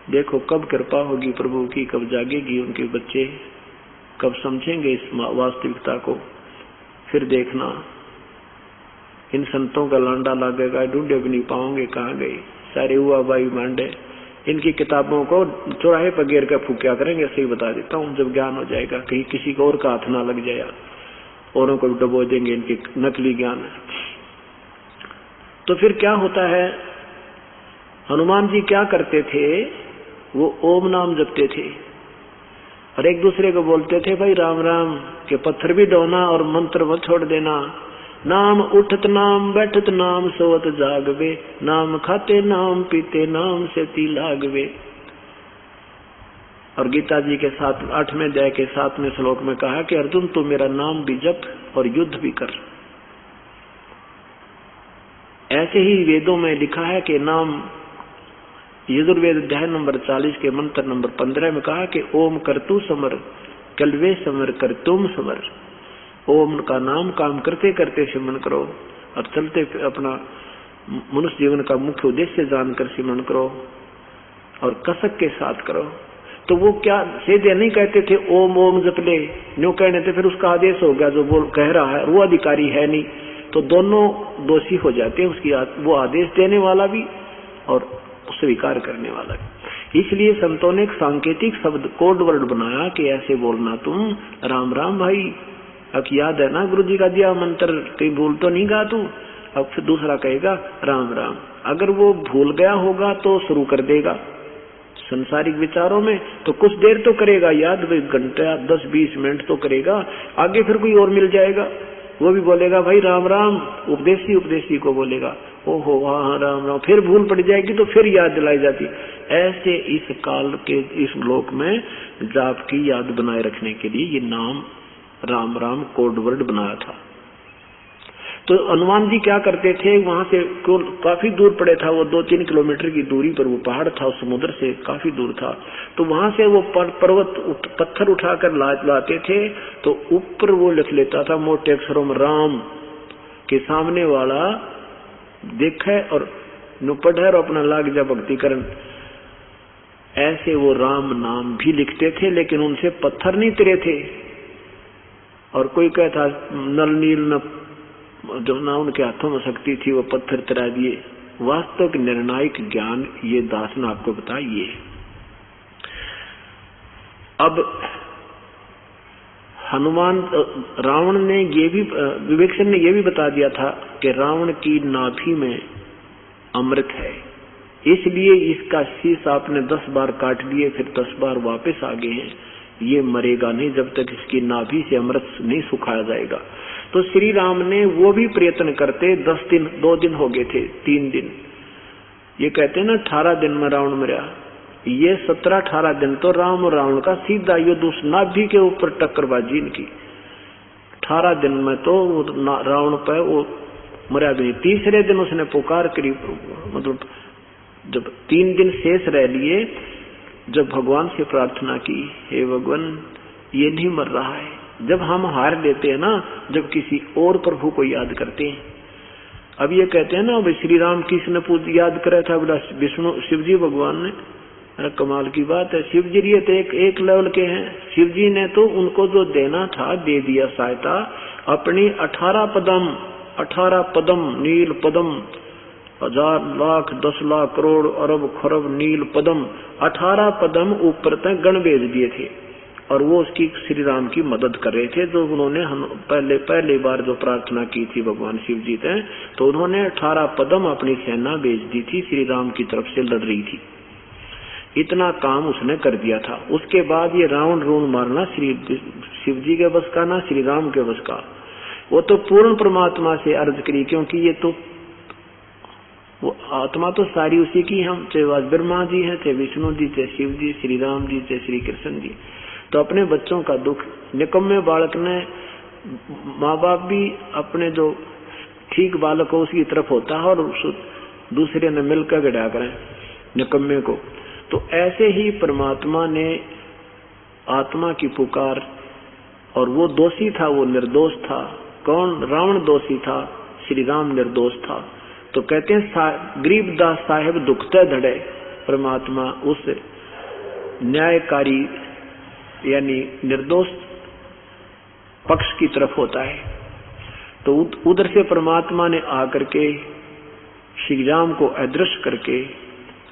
देखो कब कृपा होगी प्रभु की, कब जागेगी उनके बच्चे, कब समझेंगे इस वास्तविकता को। फिर देखना इन संतों का लांडा लगेगा, ढूंढे भी नहीं पाओगे कहाँ गए सारे हुआ बाई मांडे। इनकी किताबों को चौराहे पर गिर कर फूकिया करेंगे, ऐसे ही बता देता हूँ। जब ज्ञान हो जाएगा कहीं किसी को और का हाथ ना लग जाए, औरों को डुबो देंगे इनके नकली ज्ञान। तो फिर क्या होता है, हनुमान जी क्या करते थे, वो ओम नाम जपते थे और एक दूसरे को बोलते थे भाई राम राम के पत्थर भी ढोना और मंत्र मत छोड़ देना। नाम उठत नाम बैठत नाम सोवत जागवे, नाम खाते नाम पीते नाम से ती लागवे। और गीता जी के 8वें अध्याय के 7वें श्लोक में कहा कि अर्जुन तू मेरा नाम भी जप और युद्ध भी कर। ऐसे ही वेदों में लिखा है कि नाम, यजुर्वेद अध्याय नंबर 40 के मंत्र नंबर 15 में कहा कि ओम करतु समर कलवे समर करतुम समर। ओम का नाम काम करते करते सिमरन करो और चलते अपना मनुष्य जीवन का मुख्य उद्देश्य जानकर सिमरन करो और कसक के साथ करो। तो वो क्या सीधे नहीं कहते थे ओम ओम जप ले, न्यू कहने थे, फिर उसका आदेश हो गया जो बोल कह रहा है वो अधिकारी है नहीं, तो दोनों दोषी हो जाते हैं, उसकी वो आदेश देने वाला भी और स्वीकार करने वाला भी। इसलिए संतों ने एक सांकेतिक शब्द कोड वर्ड बनाया कि ऐसे बोलना तुम राम राम भाई। अब याद है ना गुरु जी का दिया मंत्र, कहीं भूल तो नहीं गा तू। अब फिर दूसरा कहेगा राम राम। अगर वो भूल गया होगा तो शुरू कर देगा संसारिक विचारों में, तो कुछ देर तो करेगा याद, घंटा 10-20 मिनट तो करेगा। आगे फिर कोई और मिल जाएगा, वो भी बोलेगा भाई राम राम, उपदेशी को बोलेगा ओहो हाँ राम राम, फिर भूल पड़ जाएगी तो फिर याद दिलाई जाती। ऐसे इस काल के इस लोक में जाप की याद बनाए रखने के लिए ये नाम राम राम कोड वर्ड बनाया था। तो हनुमान जी क्या करते थे, वहां से काफी दूर पड़े था, वो 2-3 किलोमीटर की दूरी पर वो पहाड़ था, समुद्र से काफी दूर था। तो वहां से वो पत्थर उठाकर लाते थे, तो ऊपर वो लिख लेता था मोटे अक्षरों में राम, के सामने वाला देखे और नुपढ़ और अपना लाग जा भक्ति करन। ऐसे वो राम नाम भी लिखते थे, लेकिन उनसे पत्थर नहीं तिरे थे। और कोई कहता नल नील न, जो ना उनके हाथों में शक्ति थी वो पत्थर तिरा दिए। वास्तविक निर्णायक ज्ञान ये दास ने आपको बताइए। अब हनुमान रावण ने ये भी, विवेचन ने ये भी बता दिया था कि रावण की नाभि में अमृत है, इसलिए इसका शीश आपने 10 बार काट लिए, फिर 10 बार वापस आ गए हैं। ये मरेगा नहीं जब तक इसकी नाभि से अमृत नहीं सुखाया जाएगा। तो श्री राम ने वो भी प्रयत्न करते, 10 दिन, 2 दिन हो गए थे, 3 दिन। ये कहते हैं ना 18 दिन में रावण मरा, ये 17-18 दिन तो राम और रावण का सीधा युद्ध उस नाभि के ऊपर टक्करबाजी इनकी। 18 दिन में तो रावण पे वो मरा भी नहीं। तीसरे दिन उसने पुकार करी, मतलब जब 3 दिन शेष रह लिए, जब भगवान से प्रार्थना की, हे भगवान ये नहीं मर रहा है। जब हम हार लेते हैं ना, जब किसी और प्रभु को याद करते हैं। अब ये कहते हैं ना, श्री राम किसने याद करा था, विष्णु शिव जी भगवान ने। अरे कमाल की बात है, शिव जी ये तो एक लेवल के हैं। शिव जी ने तो उनको जो देना था दे दिया सहायता। अपनी 18 पदम नील पदम, 1000 लाख 10 लाख करोड़ अरब खरब नील पदम, 18 पदम ऊपर तक गण भेज दिए थे। और वो उसकी श्री राम की मदद कर रहे थे। जो उन्होंने पहले बार जो प्रार्थना की थी भगवान शिव जी ने, तो उन्होंने 18 पदम अपनी सेना भेज दी थी, श्री राम की तरफ से लड़ रही थी। इतना काम उसने कर दिया था। उसके बाद ये रावण रून मारना श्री शिव जी के बस का ना श्री राम के बस का। वो तो पूर्ण परमात्मा से अर्ज करी, क्योंकि ये तो वो आत्मा तो सारी उसी की। हम चाहे ब्रह्मा जी हैं, चाहे विष्णु जी, चाहे शिव जी, श्री राम जी, चाहे श्री कृष्ण जी। तो अपने बच्चों का दुख, निकम्मे बालक ने, माँ बाप भी अपने जो ठीक बालक हो उसकी तरफ होता है और दूसरे ने मिलकर गिरा करें निकम्मे को। तो ऐसे ही परमात्मा ने आत्मा की पुकार, और वो दोषी था, वो निर्दोष था। कौन? रावण दोषी था, श्री राम निर्दोष था। तो कहते हैं गरीबदास साहेब दुखते धड़े, परमात्मा उस न्यायकारी यानी निर्दोष पक्ष की तरफ होता है। तो उधर से परमात्मा ने आकर के श्री राम को अदृश्य करके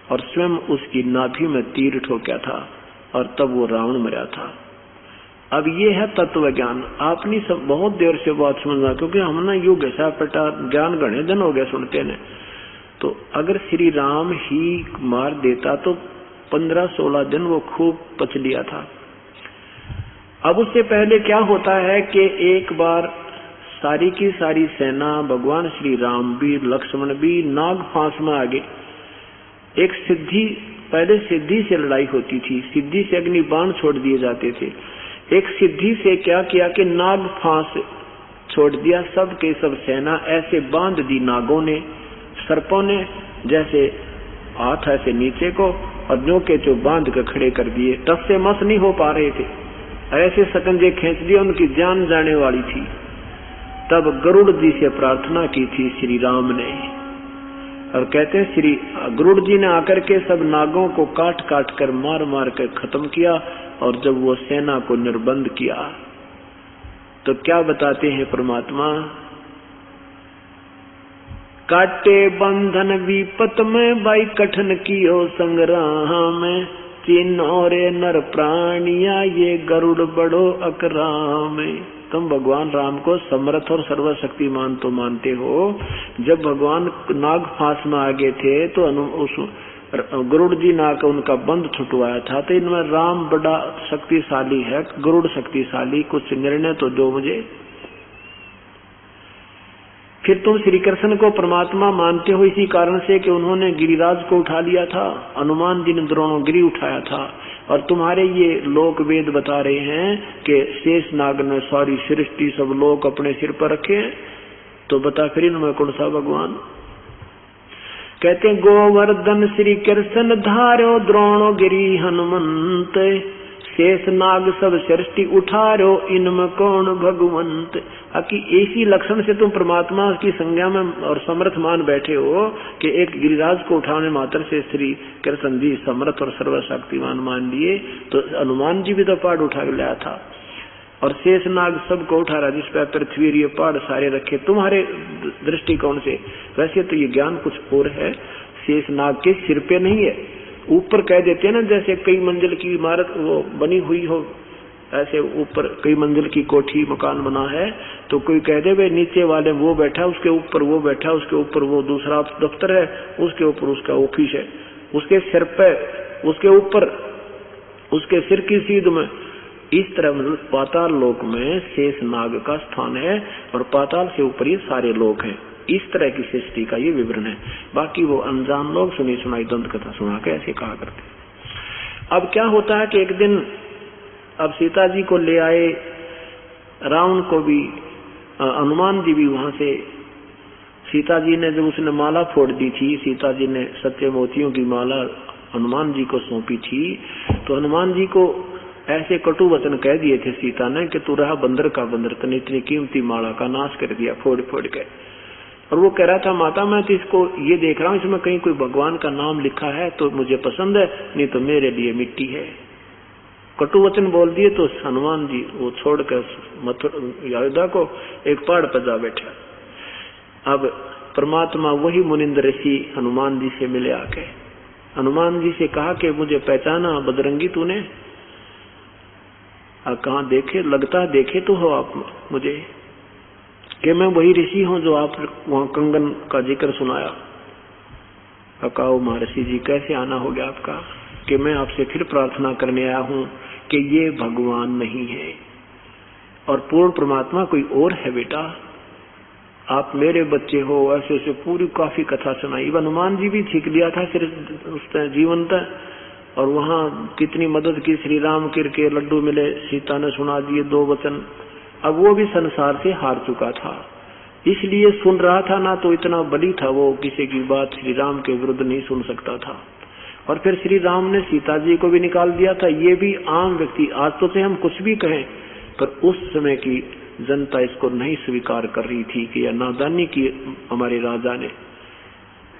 और स्वयं उसकी नाभि में तीर ठोका था, और तब वो रावण मरा था। अब ये है तत्व ज्ञान। आपने सब बहुत देर से बात समझना, क्योंकि हम ना युग ऐसा पटा ज्ञान गणे दिन हो गए सुनते ने। तो अगर श्री राम ही मार देता तो 15-16 दिन वो खूब पच लिया था। अब उससे पहले क्या होता है कि एक बार सारी की सारी सेना, भगवान श्री राम भी, लक्ष्मण भी नाग फांस में आ गए। एक सिद्धि, पहले सिद्धि से लड़ाई होती थी, सिद्धि से अग्नि बाण छोड़ दिए जाते थे। एक सिद्धि से क्या किया कि नाग फांस छोड़ दिया। सब के सब सेना ऐसे बांध दी नागों ने, सर्पों ने, जैसे हाथ ऐसे नीचे को और न्यों के जो बांध कर खड़े कर दिए। टस से मस नहीं हो पा रहे थे, ऐसे सकंजे खींच दिए, उनकी जान जाने वाली थी। तब गरुड़ जी से प्रार्थना की थी श्री राम ने, और कहते हैं श्री गरुड़ जी ने आकर के सब नागों को काट काट कर मार मार कर खत्म किया। और जब वो सेना को निर्बंध किया तो क्या बताते हैं परमात्मा? काटे बंधन विपत में बाई कठन कियो संग्राम, चिन्ह रे नर प्राणिया ये गरुड़ बड़ो अकराम। तुम भगवान राम को समर्थ और सर्वशक्तिमान तो मानते हो। जब भगवान नाग फांस में आ गए थे तो उस गरुड़ जी नाग उनका बंध छुटवाया था। तो इनमें राम बड़ा शक्तिशाली है, गरुड़ शक्तिशाली, कुछ निर्णय तो दो मुझे। फिर तुम श्री कृष्ण को परमात्मा मानते हो इसी कारण से कि उन्होंने गिरिराज को उठा लिया था, हनुमान जी ने द्रोणगिरी उठाया था। और तुम्हारे ये लोक वेद बता रहे हैं कि शेष नाग ने सारी सृष्टि सब लोग अपने सिर पर रखे। तो बता फिर इनमें कौन सा भगवान? कहते गोवर्धन श्री कृष्ण धारो द्रोणगिरी हनुमंत, शेष नाग सब सृष्टि उठारो इनमें कौन भगवंत। कि ऐसी लक्षण से तुम परमात्मा की संज्ञा में और समर्थ मान बैठे हो कि एक गिरिराज को उठाने मात्र से श्री कृष्ण जी समर्थ और सर्वशक्तिमान मान लिए। तो हनुमान जी भी तो पहाड़ उठा के लाया था, और शेष नाग सबको उठा रहा, जिस पर पृथ्वी ये पहाड़ सारे रखे तुम्हारे दृष्टिकोण से। वैसे तो ये ज्ञान कुछ और है, शेष नाग के सिर पे नहीं है, ऊपर कह देते हैं ना, जैसे कई मंजिल की इमारत वो बनी हुई हो, ऐसे ऊपर कई मंजिल की कोठी मकान बना है, तो कोई कह दे भाई नीचे वाले वो बैठा, उसके ऊपर वो बैठा, उसके ऊपर वो दूसरा दफ्तर है, उसके ऊपर उसका ऑफिस है, उसके सिर पे, उसके ऊपर उसके सिर की सीध में। इस तरह पाताल लोक में शेष नाग का स्थान है, और पाताल से ऊपर ये सारे लोग हैं। इस तरह की सृष्टि का ये विवरण है। बाकी वो अनजान लोग सुनी सुनाई दंत कथा सुना के ऐसे कहा करते। अब क्या होता है कि एक दिन अब सीता जी को ले आए, रावण को भी, हनुमान जी भी वहां से। सीता जी ने जब उसने माला फोड़ दी थी, सीता जी ने सत्य मोतियों की माला हनुमान जी को सौंपी थी, तो हनुमान जी को ऐसे कटु वचन कह दिए थे सीता ने कि तू रहा बंदर का बंदर, तने इतनी कीमती माला का नाश कर दिया फोड़ फोड़ के। और वो कह रहा था माता मैं तो इसको ये देख रहा हूँ इसमें कहीं कोई भगवान का नाम लिखा है तो मुझे पसंद है, नहीं तो मेरे लिए मिट्टी है। कटु वचन बोल दिए तो हनुमान जी वो छोड़कर अयोध्या को एक पहाड़ पर जा बैठा। अब परमात्मा वही मुनिंद्र ऋषि हनुमान जी से मिले आके हनुमान जी से कहा कि मुझे पहचाना बजरंगी तूने? कहाँ देखे, लगता है देखे तो हो आप मुझे कि मैं वही ऋषि हूँ जो आप वहां कंगन का जिक्र सुनाया। कहा महर्षि जी कैसे आना हो गया आपका? कि मैं आपसे फिर प्रार्थना करने आया हूँ कि ये भगवान नहीं है और पूर्ण परमात्मा कोई और है बेटा, आप मेरे बच्चे हो। ऐसे ऐसे पूरी काफी कथा सुनाई। हनुमान जी भी छींक लिया था सिर्फ उस जीवन तक, और वहां कितनी मदद की, श्री राम के लड्डू मिले, सीता ने सुना दिए 2 वचन। अब वो भी संसार से हार चुका था, इसलिए सुन रहा था ना, तो इतना बली था वो, किसी की बात श्री राम के विरुद्ध नहीं सुन सकता था। और फिर श्री राम ने सीता जी को भी निकाल दिया था। ये भी आम व्यक्ति, आज तो से हम कुछ भी कहें, पर उस समय की जनता इसको नहीं स्वीकार कर रही थी कि यह नादानी की हमारे राजा ने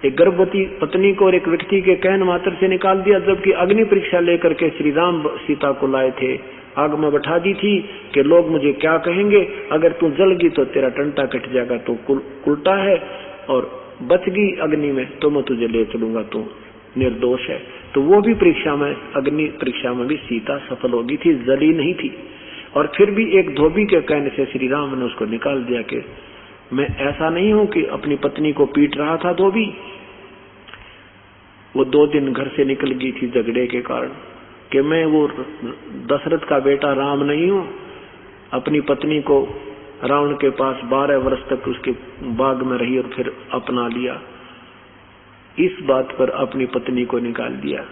एक गर्भवती पत्नी को और एक व्यक्ति के कहन मात्र से निकाल दिया, जबकि अग्नि परीक्षा लेकर के श्री राम सीता को लाए थे। आग में बैठा दी थी कि लोग मुझे क्या कहेंगे, अगर तू जल गई तो तेरा टंटा कट जाएगा, तो उल्टा है, और बच गई अग्नि में तो मैं तुझे ले चलूंगा, तू निर्दोष है। तो वो भी परीक्षा में, अग्नि परीक्षा में भी सीता सफल हो गई थी, जली नहीं थी। और फिर भी एक धोबी के कहने से श्री राम ने उसको निकाल दिया कि मैं ऐसा नहीं हूं कि अपनी पत्नी को पीट रहा था धोबी। वो 2 दिन घर से निकल गई थी झगड़े के कारण कि मैं वो दशरथ का बेटा राम नहीं हूं। अपनी पत्नी को रावण के पास 12 वर्ष तक उसके बाग में रही और फिर अपना लिया। इस बात पर अपनी पत्नी को निकाल दिया।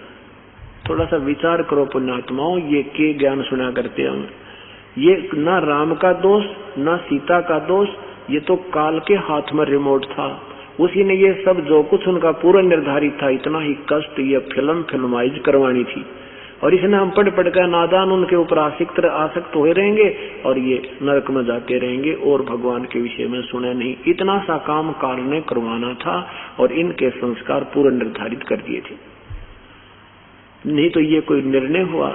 थोड़ा सा विचार करो पुण्यात्माओं, ये के ज्ञान सुना करते हम। ये ना राम का दोष ना सीता का दोष, ये तो काल के हाथ में रिमोट था, उसी ने ये सब जो कुछ उनका पूरा निर्धारित था। इतना ही कष्ट ये फिल्माइज करवानी थी, और इसने हम पढ़ कर नादान उनके ऊपर आसक्त हुए रहेंगे और ये नरक में जाते रहेंगे और भगवान के विषय में सुने नहीं। इतना सा काम काल ने करवाना था और इनके संस्कार पूरा निर्धारित कर दिए थे, नहीं तो ये कोई निर्णय हुआ।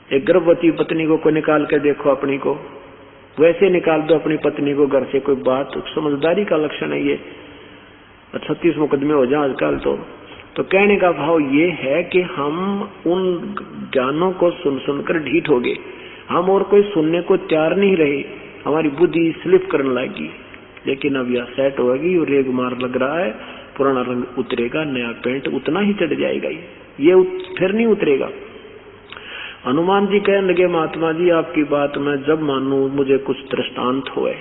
एक गर्भवती पत्नी को निकाल के देखो अपनी को, वैसे निकाल दो अपनी पत्नी को घर से, कोई बात समझदारी का लक्षण है ये। 36 मुकदमे हो जाए आजकल तो कहने का भाव ये है कि हम उन ज्ञानों को सुनकर ढीठ हो गए, हम और कोई सुनने को तैयार नहीं रहे, हमारी बुद्धि स्लिप करने लगी। लेकिन अब यह सेट होगी और रेग मार लग रहा है, पुराना रंग उतरेगा, नया पेंट उतना ही चढ़ जाएगा, ये फिर नहीं उतरेगा। हनुमान जी कहने लगे महात्मा जी आपकी बात मैं जब मानूं मुझे कुछ दृष्टांत होए।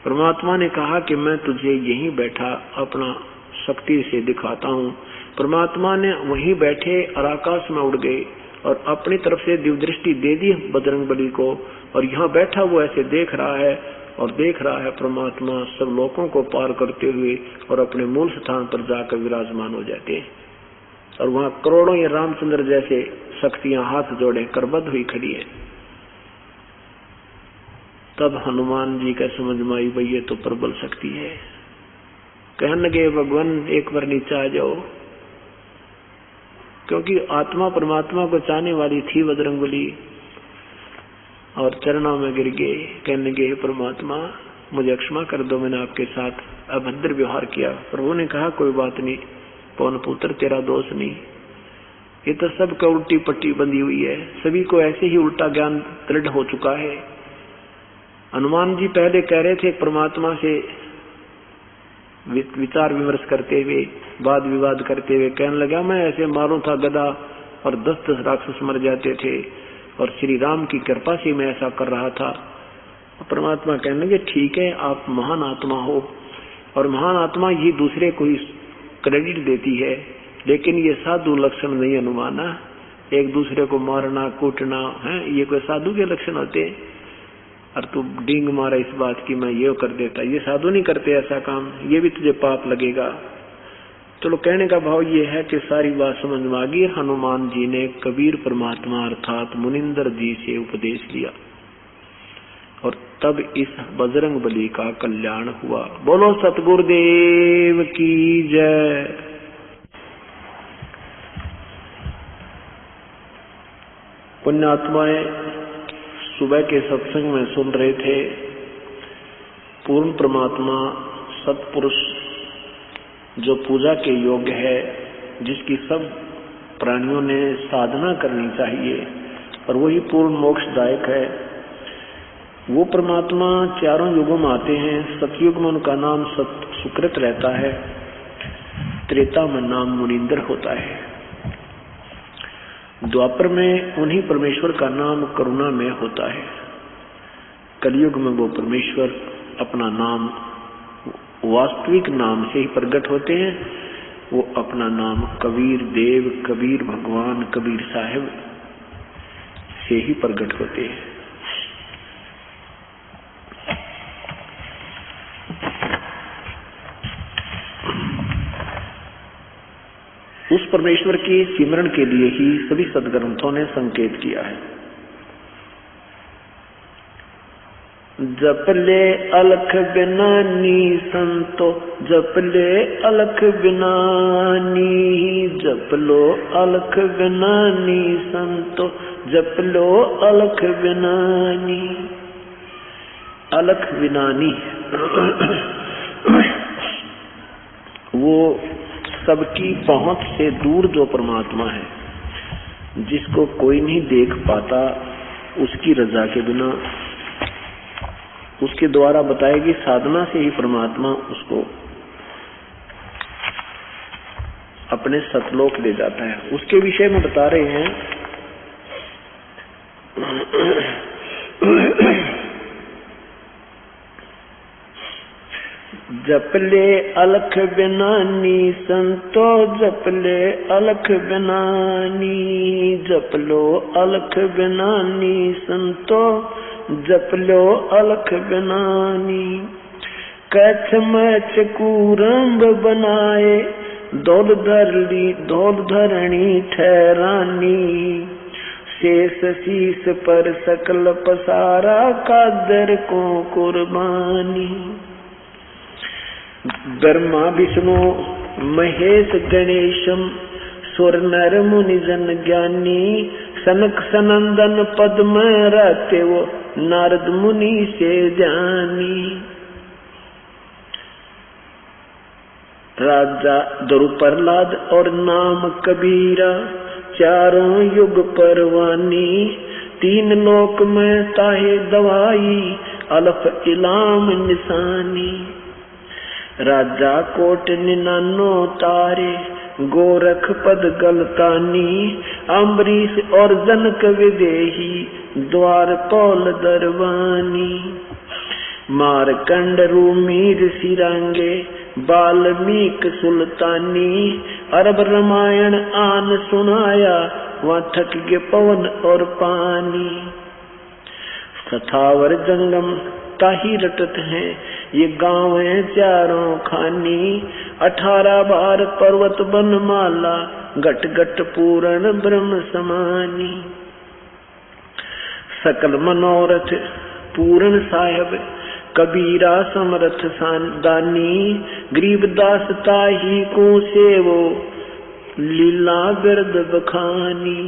परमात्मा ने कहा कि मैं तुझे यहीं बैठा अपना शक्ति से दिखाता हूँ। परमात्मा ने वहीं बैठे और आकाश में उड़ गए और अपनी तरफ से दिव्य दृष्टि दे दी बजरंगबली को, और यहाँ बैठा वो ऐसे देख रहा है और देख रहा है परमात्मा सब लोगों को पार करते हुए और अपने मूल स्थान पर जाकर विराजमान हो जाते हैं। और वहां करोड़ों ये रामचंद्र जैसे शक्तियां हाथ जोड़े करबद्ध हुई खड़ी है। तब हनुमान जी का समझ में आई भाई ये तो प्रबल शक्ति है। कहने लगे भगवान एक बार नीचे आ जाओ, क्योंकि आत्मा परमात्मा को चाहने वाली थी बजरंगबली, और चरणों में गिर गए। कहने लगे परमात्मा मुझे क्षमा कर दो, मैंने आपके साथ अभद्र व्यवहार किया। प्रभु ने कहा कोई बात नहीं पवन पुत्र तेरा दोष नहीं, ये तो सबका उल्टी पट्टी बंधी हुई है, सभी को ऐसे ही उल्टा ज्ञान दृढ़ हो चुका है। हनुमान जी पहले कह रहे थे परमात्मा से विचार विमर्श करते हुए, वाद विवाद करते हुए, कहने लगा मैं ऐसे मारूं था गदा और 10-10 राक्षस मर जाते थे, और श्री राम की कृपा से मैं ऐसा कर रहा था। परमात्मा कहने लगे ठीक है आप महान आत्मा हो, और महान आत्मा ये दूसरे को ही क्रेडिट देती है, लेकिन ये साधु लक्षण नहीं अनुमाना। एक दूसरे को मारना कूटना है, ये कोई साधु के लक्षण होते? और तू डींग मारा इस बात की मैं ये कर देता, ये साधु नहीं करते ऐसा काम, ये भी तुझे पाप लगेगा। चलो कहने का भाव ये है कि सारी बात समझ में आ गई। हनुमान जी ने कबीर परमात्मा अर्थात मुनिंदर जी से उपदेश लिया, और तब इस बजरंग बली का कल्याण हुआ। बोलो सतगुरुदेव की जय। पुण्यात्माएं सुबह के सत्संग में सुन रहे थे, पूर्ण परमात्मा सत्पुरुष जो पूजा के योग्य है, जिसकी सब प्राणियों ने साधना करनी चाहिए और वही पूर्ण मोक्षदायक है, वो परमात्मा चारों युगों में आते हैं। सतयुग में उनका नाम सुकृत रहता है, त्रेता में नाम मुनींद्र होता है, द्वापर में उन्हीं परमेश्वर का नाम करुणा में होता है, कलयुग में वो परमेश्वर अपना नाम वास्तविक नाम से ही प्रकट होते हैं। वो अपना नाम कबीर देव, कबीर भगवान, कबीर साहिब से ही प्रकट होते हैं। उस परमेश्वर के सिमरण के लिए ही सभी सद्ग्रंथों ने संकेत किया है। जप ले अलख बिनानी संतो, जप ले अलख बिनानी, जप लो अलख बिनानी संतो, जप लो अलख बिनानी। अलख बिनानी वो सबकी पहुंच से दूर जो परमात्मा है, जिसको कोई नहीं देख पाता, उसकी रजा के बिना, उसके द्वारा बताएगी साधना से ही परमात्मा उसको अपने सतलोक ले जाता है। उसके विषय में बता रहे हैं। जप ले अलख बिनानी संतो, जप ले अलख बिनानी, जप लो अलख बिनानी संतो, जप लो अलख बिनानी। कछ मच कूरंब बनाए, दौल धरणी ठहरानी, शेष शीस पर सकल पसारा, कादर को कुर्बानी। ब्रह्मा विष्णु महेश गणेशम, सुर नर मुनि जन ज्ञानी, सनक सनंदन पद में रहते वो, नारद मुनि से ध्यानी। राजा ध्रुव प्रहलाद और नाम कबीरा, चारों युग परवानी, तीन लोक में ताहे दवाई, अलफ इलाम निशानी। राजा कोट निनानो तारे, गोरख पद गलतानी, अम्बरीश और जनक विदेही, द्वारपाल दरबानी। मारकंड रूमीर सिरंगे, बाल्मीक सुल्तानी, अरब रामायण आन सुनाया, वहाँ थक गए पवन और पानी। सथावर जंगम ताही रटत हैं, ये गाँव है चारों खानी, 18 बार पर्वत बनमाला, घट घट पूर्ण ब्रह्म समानी। सकल मनोरथ पूर्ण साहेब, कबीरा समरथ दानी, गरीबदास ताही को सेवो, लीला बिरद बखानी।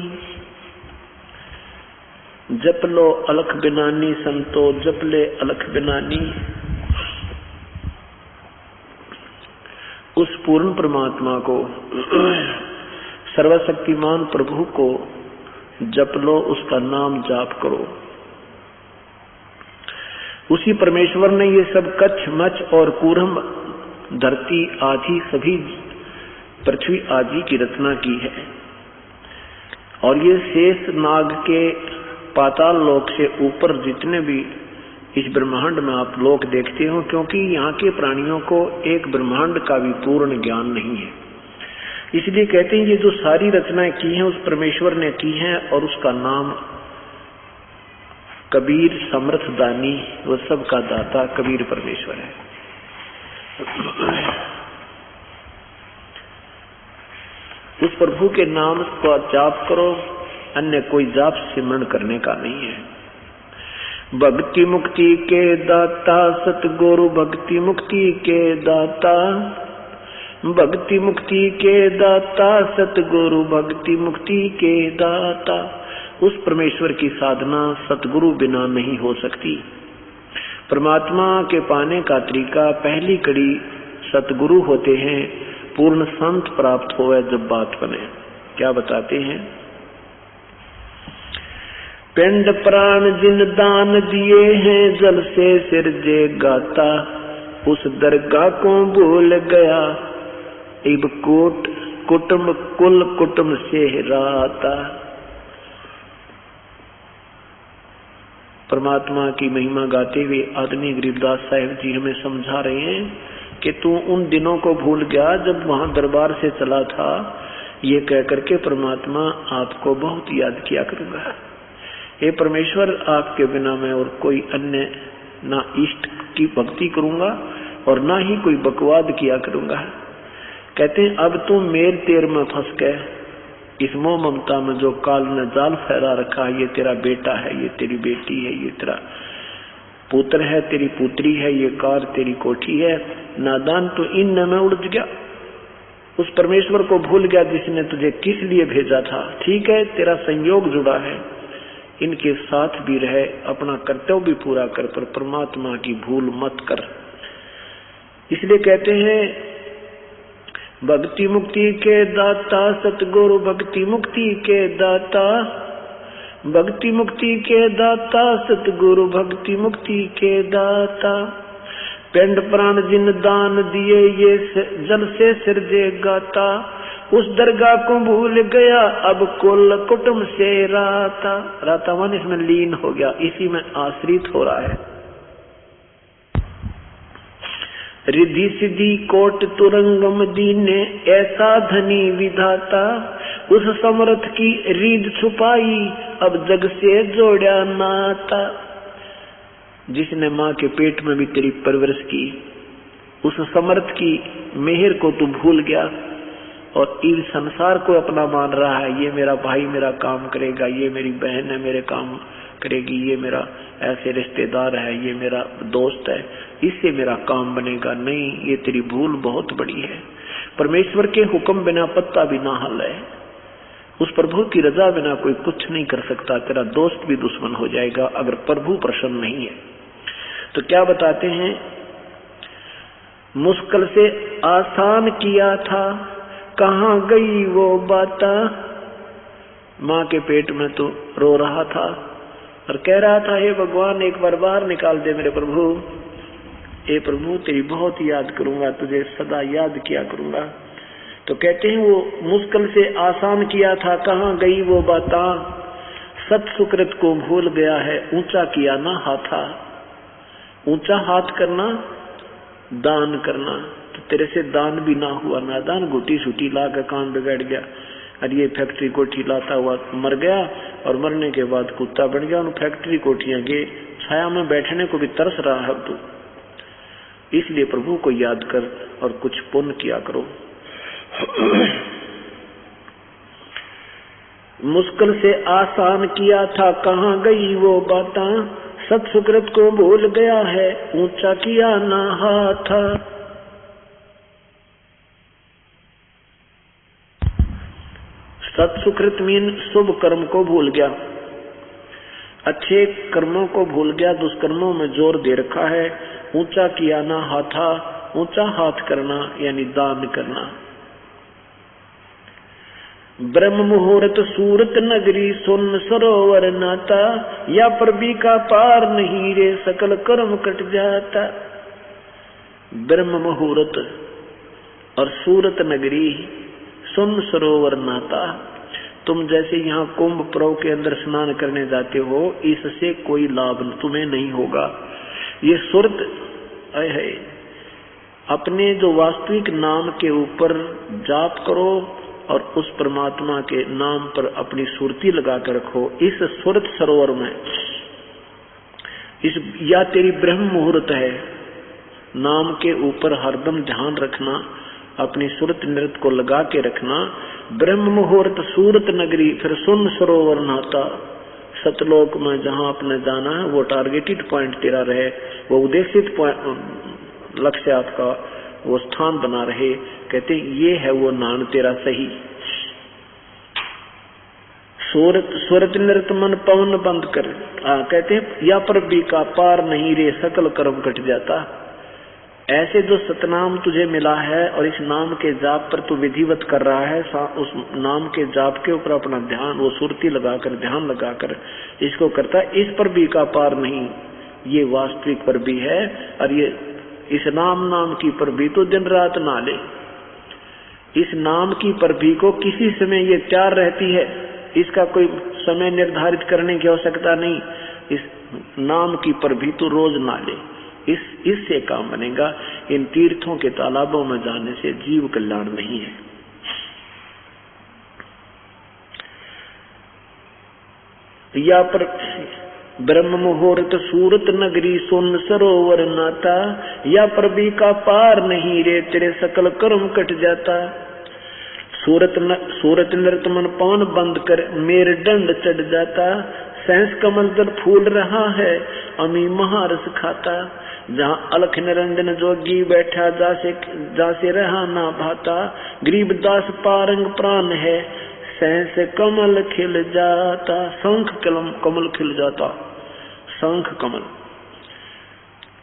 जप लो अलख बिनानी संतो, जप ले अलख बिनानी। उस पूर्ण परमात्मा को, सर्वशक्तिमान प्रभु को जप लो, उसका नाम जाप करो। उसी परमेश्वर ने ये सब कच्छ मच्छ और कूरम, धरती आदि सभी पृथ्वी आदि की रचना की है। और ये शेष नाग के पाताल लोक से ऊपर जितने भी इस ब्रह्मांड में आप लोक देखते हो, क्योंकि यहाँ के प्राणियों को एक ब्रह्मांड का भी पूर्ण ज्ञान नहीं है, इसलिए कहते हैं ये जो सारी रचनाएं की हैं उस परमेश्वर ने की हैं, और उसका नाम कबीर समर्थ दानी, वो सब का दाता कबीर परमेश्वर है। उस प्रभु के नाम को जाप करो, अन्य कोई जाप सिमरण करने का नहीं है। भक्ति मुक्ति के दाता सतगुरु भक्ति मुक्ति के दाता, भक्ति मुक्ति के दाता सतगुरु भक्ति मुक्ति के दाता। उस परमेश्वर की साधना सतगुरु बिना नहीं हो सकती। परमात्मा के पाने का तरीका पहली कड़ी सतगुरु होते हैं, पूर्ण संत प्राप्त होवे जब बात बने। क्या बताते हैं? पिंड प्राण जिन दान दिए हैं जल से सिरजे गाता, उस दरगाह को भूल गया इब कोट कुटुंब कुल कुटुंब से राता। परमात्मा की महिमा गाते हुए आदमी गरीबदास साहिब जी हमें समझा रहे हैं कि तू उन दिनों को भूल गया जब वहां दरबार से चला था। ये कह करके परमात्मा आपको बहुत याद किया करूंगा। हे परमेश्वर, आपके बिना मैं और कोई अन्य ना इष्ट की भक्ति करूंगा और ना ही कोई बकवाद किया करूंगा। कहते हैं अब तू मेर तेर में फंस गए, इस मोह ममता में जो काल ने जाल फैला रखा है, ये तेरा बेटा है, ये तेरी बेटी है, ये तेरा पुत्र है, तेरी पुत्री है, ये कार तेरी कोठी है, नादान तो इन में उलझ गया। उस परमेश्वर को भूल गया जिसने तुझे किस लिए भेजा था। ठीक है, तेरा संयोग जुड़ा है, इनके साथ भी रहे, अपना कर्तव्य भी पूरा कर, पर परमात्मा की भूल मत कर। इसलिए कहते हैं भक्ति मुक्ति के दाता सतगुरु भक्ति मुक्ति के दाता, भक्ति मुक्ति के दाता सतगुरु भक्ति मुक्ति के दाता। पिंड प्राण जिन दान दिए ये जल से सिरजे गाता, उस दरगाह को भूल गया अब कुल कुटुंब से राता। राता मन इसमें लीन हो गया, इसी में आश्रित हो रहा है। रिद्धि सिद्धि कोट तुरंगम दीने ऐसा धनी विधाता, उस समर्थ की रीध छुपाई अब जग से जोड़ा नाता। जिसने माँ के पेट में भी तेरी परवरिश की, उस समर्थ की मेहर को तू भूल गया और इस संसार को अपना मान रहा है। ये मेरा भाई मेरा काम करेगा, ये मेरी बहन है मेरे काम करेगी, ये मेरा ऐसे रिश्तेदार है, ये मेरा दोस्त है, इससे मेरा काम बनेगा। नहीं, ये तेरी भूल बहुत बड़ी है। परमेश्वर के हुक्म बिना पत्ता भी ना हल है। उस प्रभु की रजा बिना कोई कुछ नहीं कर सकता। तेरा दोस्त भी दुश्मन हो जाएगा अगर प्रभु प्रसन्न नहीं है। तो क्या बताते हैं? मुश्किल से आसान किया था, कहाँ गई वो बाता। माँ के पेट में तो रो रहा था और कह रहा था, हे भगवान एक बार बाहर निकाल दे मेरे प्रभु। हे प्रभु तेरी बहुत याद करूंगा, तुझे सदा याद किया करूंगा। तो कहते हैं वो मुश्किल से आसान किया था, कहाँ गई वो बाता। सत सुकृत को भूल गया है, ऊंचा किया ना हाथा। ऊंचा हाथ करना, दान करना, तो तेरे से दान भी ना हुआ। नादान घुटी छुटी ला कर काम बिगड़ गया। और ये फैक्ट्री कोठी लाता हुआ मर गया और मरने के बाद कुत्ता बन गया। उन फैक्ट्री कोठियां के छाया में बैठने को भी तरस रहा है तू। इसलिए प्रभु को याद कर और कुछ पुण्य किया करो। मुश्किल से आसान किया था, कहाँ गई वो बाता। सत सुकृत को भूल गया है, ऊंचा किया ना हाथ। सत्सुकृत मीन शुभ कर्म को भूल गया, अच्छे कर्मों को भूल गया, दुष्कर्मों में जोर दे रखा है। ऊंचा किया ना हाथा, ऊंचा हाथ करना यानी दान करना। ब्रह्म मुहूर्त सूरत नगरी सुन सरोवर नाता, या प्रभी का पार नहीं रे सकल कर्म कट जाता। ब्रह्म मुहूर्त और सूरत नगरी सुन सरोवर नाता। तुम जैसे यहाँ कुंभ प्रव के अंदर स्नान करने जाते हो, इससे कोई लाभ तुम्हें नहीं होगा। ये सुरत है, अपने जो वास्तविक नाम के ऊपर जाप करो और उस परमात्मा के नाम पर अपनी सुरती लगा कर रखो। इस सुरत सरोवर में इस या तेरी ब्रह्म मुहूर्त है, नाम के ऊपर हरदम ध्यान रखना, अपनी सुरत नृत्य को लगा के रखना। ब्रह्म मुहूर्त सूरत नगरी, फिर सुन सरोवर नाता। सतलोक में जहाँ अपने जाना है वो टारगेटेड पॉइंट तेरा रहे, वो उद्देशित लक्ष्य आपका वो स्थान बना रहे। कहते ये है वो नाम तेरा सही। सूरत नृत मन पवन बंद कर, कहते हैं या पर भी का पार नहीं रे सकल कर्म कट जाता। ऐसे जो सतनाम तुझे मिला है और इस नाम के जाप पर तू विधिवत कर रहा है, उस नाम के जाप के ऊपर अपना ध्यान वो सुरती लगाकर ध्यान लगाकर इसको करता है, इस पर भी का पार नहीं, ये वास्तविक पर भी है। और ये इस नाम की पर भी तो दिन रात ना ले, इस नाम की पर भी को किसी समय ये तैयार रहती है, इसका कोई समय निर्धारित करने की आवश्यकता नहीं। इस नाम की पर भी तो रोज ना ले, इससे काम बनेगा। इन तीर्थों के तालाबों में जाने से जीव कल्याण नहीं है। या पर ब्रह्म मुहूर्त सूरत नगरी सुन सरोवर नाता, या पर भी का पार नहीं रे तेरे सकल कर्म कट जाता। सूरत नृत मन पवन बंद कर मेरे दंड चढ़ जाता। सहस कमल दल फूल रहा है अमी महारस खाता। जहाँ अलख निरंजन जोगी बैठा जासे रहा ना भाता। गरीब दास पारंग प्राण है सहस कमल खिल जाता। शंख कमल खिल जाता, शंख कमल।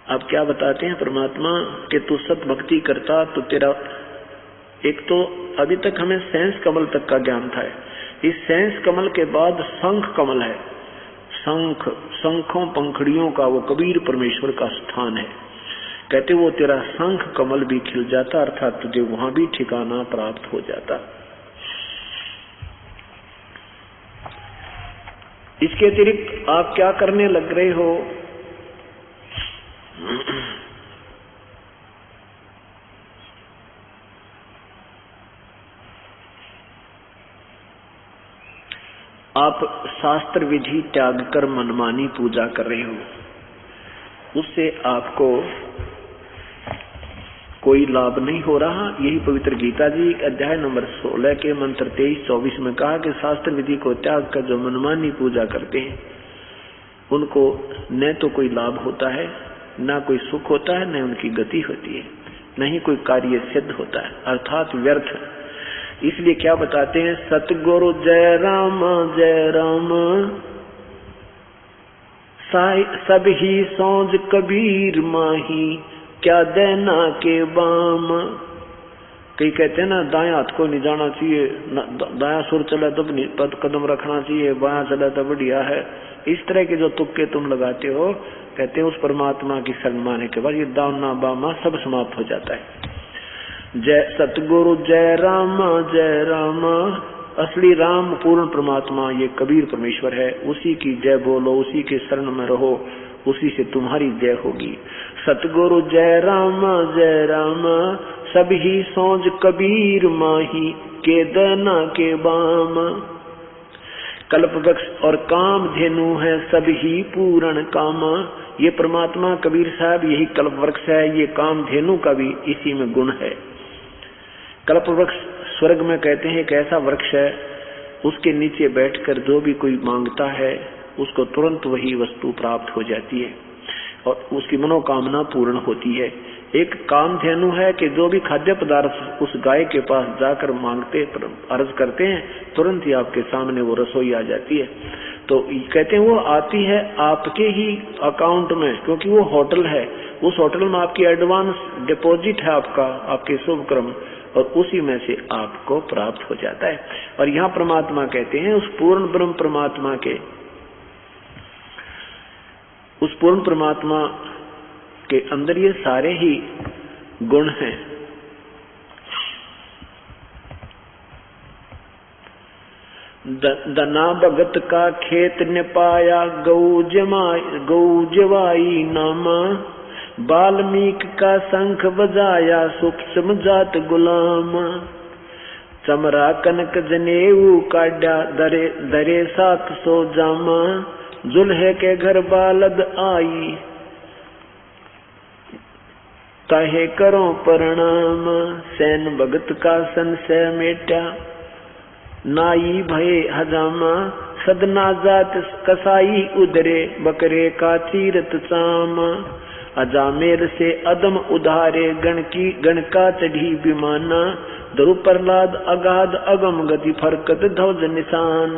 अब क्या बताते हैं परमात्मा कि तू सत भक्ति करता तो तेरा, एक तो अभी तक हमें सेंस कमल तक का ज्ञान था, इस सेंस कमल के बाद शंख कमल है। शंखों पंखड़ियों का वो कबीर परमेश्वर का स्थान है। कहते वो तेरा शंख कमल भी खिल जाता, अर्थात तुझे वहां भी ठिकाना प्राप्त हो जाता। इसके अतिरिक्त आप क्या करने लग रहे हो? आप शास्त्र विधि त्याग कर मनमानी पूजा कर रहे हो, उससे आपको कोई लाभ नहीं हो रहा। यही पवित्र गीता जी अध्याय नंबर 16 के मंत्र 23-24 में कहा कि शास्त्र विधि को त्याग कर जो मनमानी पूजा करते हैं उनको न तो कोई लाभ होता है, न कोई सुख होता है, न उनकी गति होती है, न ही कोई कार्य सिद्ध होता है, अर्थात व्यर्थ। इसलिए क्या बताते हैं? सतगुरु जय राम सब ही सौज कबीर माही क्या देना के बाम। कई कहते हैं ना दाएं हाथ को नहीं जाना चाहिए, दाया सुर चले तो पद कदम रखना चाहिए, बाया चले तो बढ़िया है। इस तरह के जो तुक्के तुम लगाते हो, कहते हैं उस परमात्मा की शरण माने के बाद ये दाना बामा सब समाप्त हो जाता है। जय सतगुरु जय राम असली राम पूर्ण परमात्मा ये कबीर परमेश्वर है, उसी की जय बोलो, उसी के शरण में रहो, उसी से तुम्हारी जय होगी। सतगुरु जय राम सब ही सौज कबीर माही के दना के बाम। कल्प वृक्ष और काम धेनु है सब ही पूर्ण कामा। ये परमात्मा कबीर साहब यही कल्प वृक्ष है, ये काम धेनु का भी इसी में गुण है। कल्प वृक्ष स्वर्ग में कहते हैं एक ऐसा वृक्ष है, उसके नीचे बैठकर जो भी कोई मांगता है उसको तुरंत वही वस्तु प्राप्त हो जाती है और उसकी मनोकामना पूर्ण होती है। एक कामधेनु है कि जो भी खाद्य पदार्थ उस गाय के पास जाकर मांगते अर्ज करते हैं, तुरंत ही आपके सामने वो रसोई आ जाती है। तो कहते हैं वो आती है आपके ही अकाउंट में, क्योंकि वो होटल है, उस होटल में आपकी एडवांस डिपॉजिट है आपका, आपके शुभ कर्म, और उसी में से आपको प्राप्त हो जाता है। और यहाँ परमात्मा कहते हैं उस पूर्ण ब्रह्म परमात्मा के, उस पूर्ण परमात्मा के अंदर ये सारे ही गुण हैं। दना भगत का खेत ने पाया गौ जवाई नामा। वाल्मीकि का शंख बजाया सूक्ष्म जात गुलाम। चमरा कनक जनेऊ काड्या दरे 700 जामा। जुल्हे के घर बालद आई ताहे करो प्रणाम। सैन भगत का संशय मेटा नाई भये हजामा। सदना जात कसाई उदरे बकरे का चीरत चाम। अजामेर से अदम उधारे गण का चढ़ी विमाना। ध्रुव प्रहलाद अगाध अगम गति फरकत ध्वज निशान।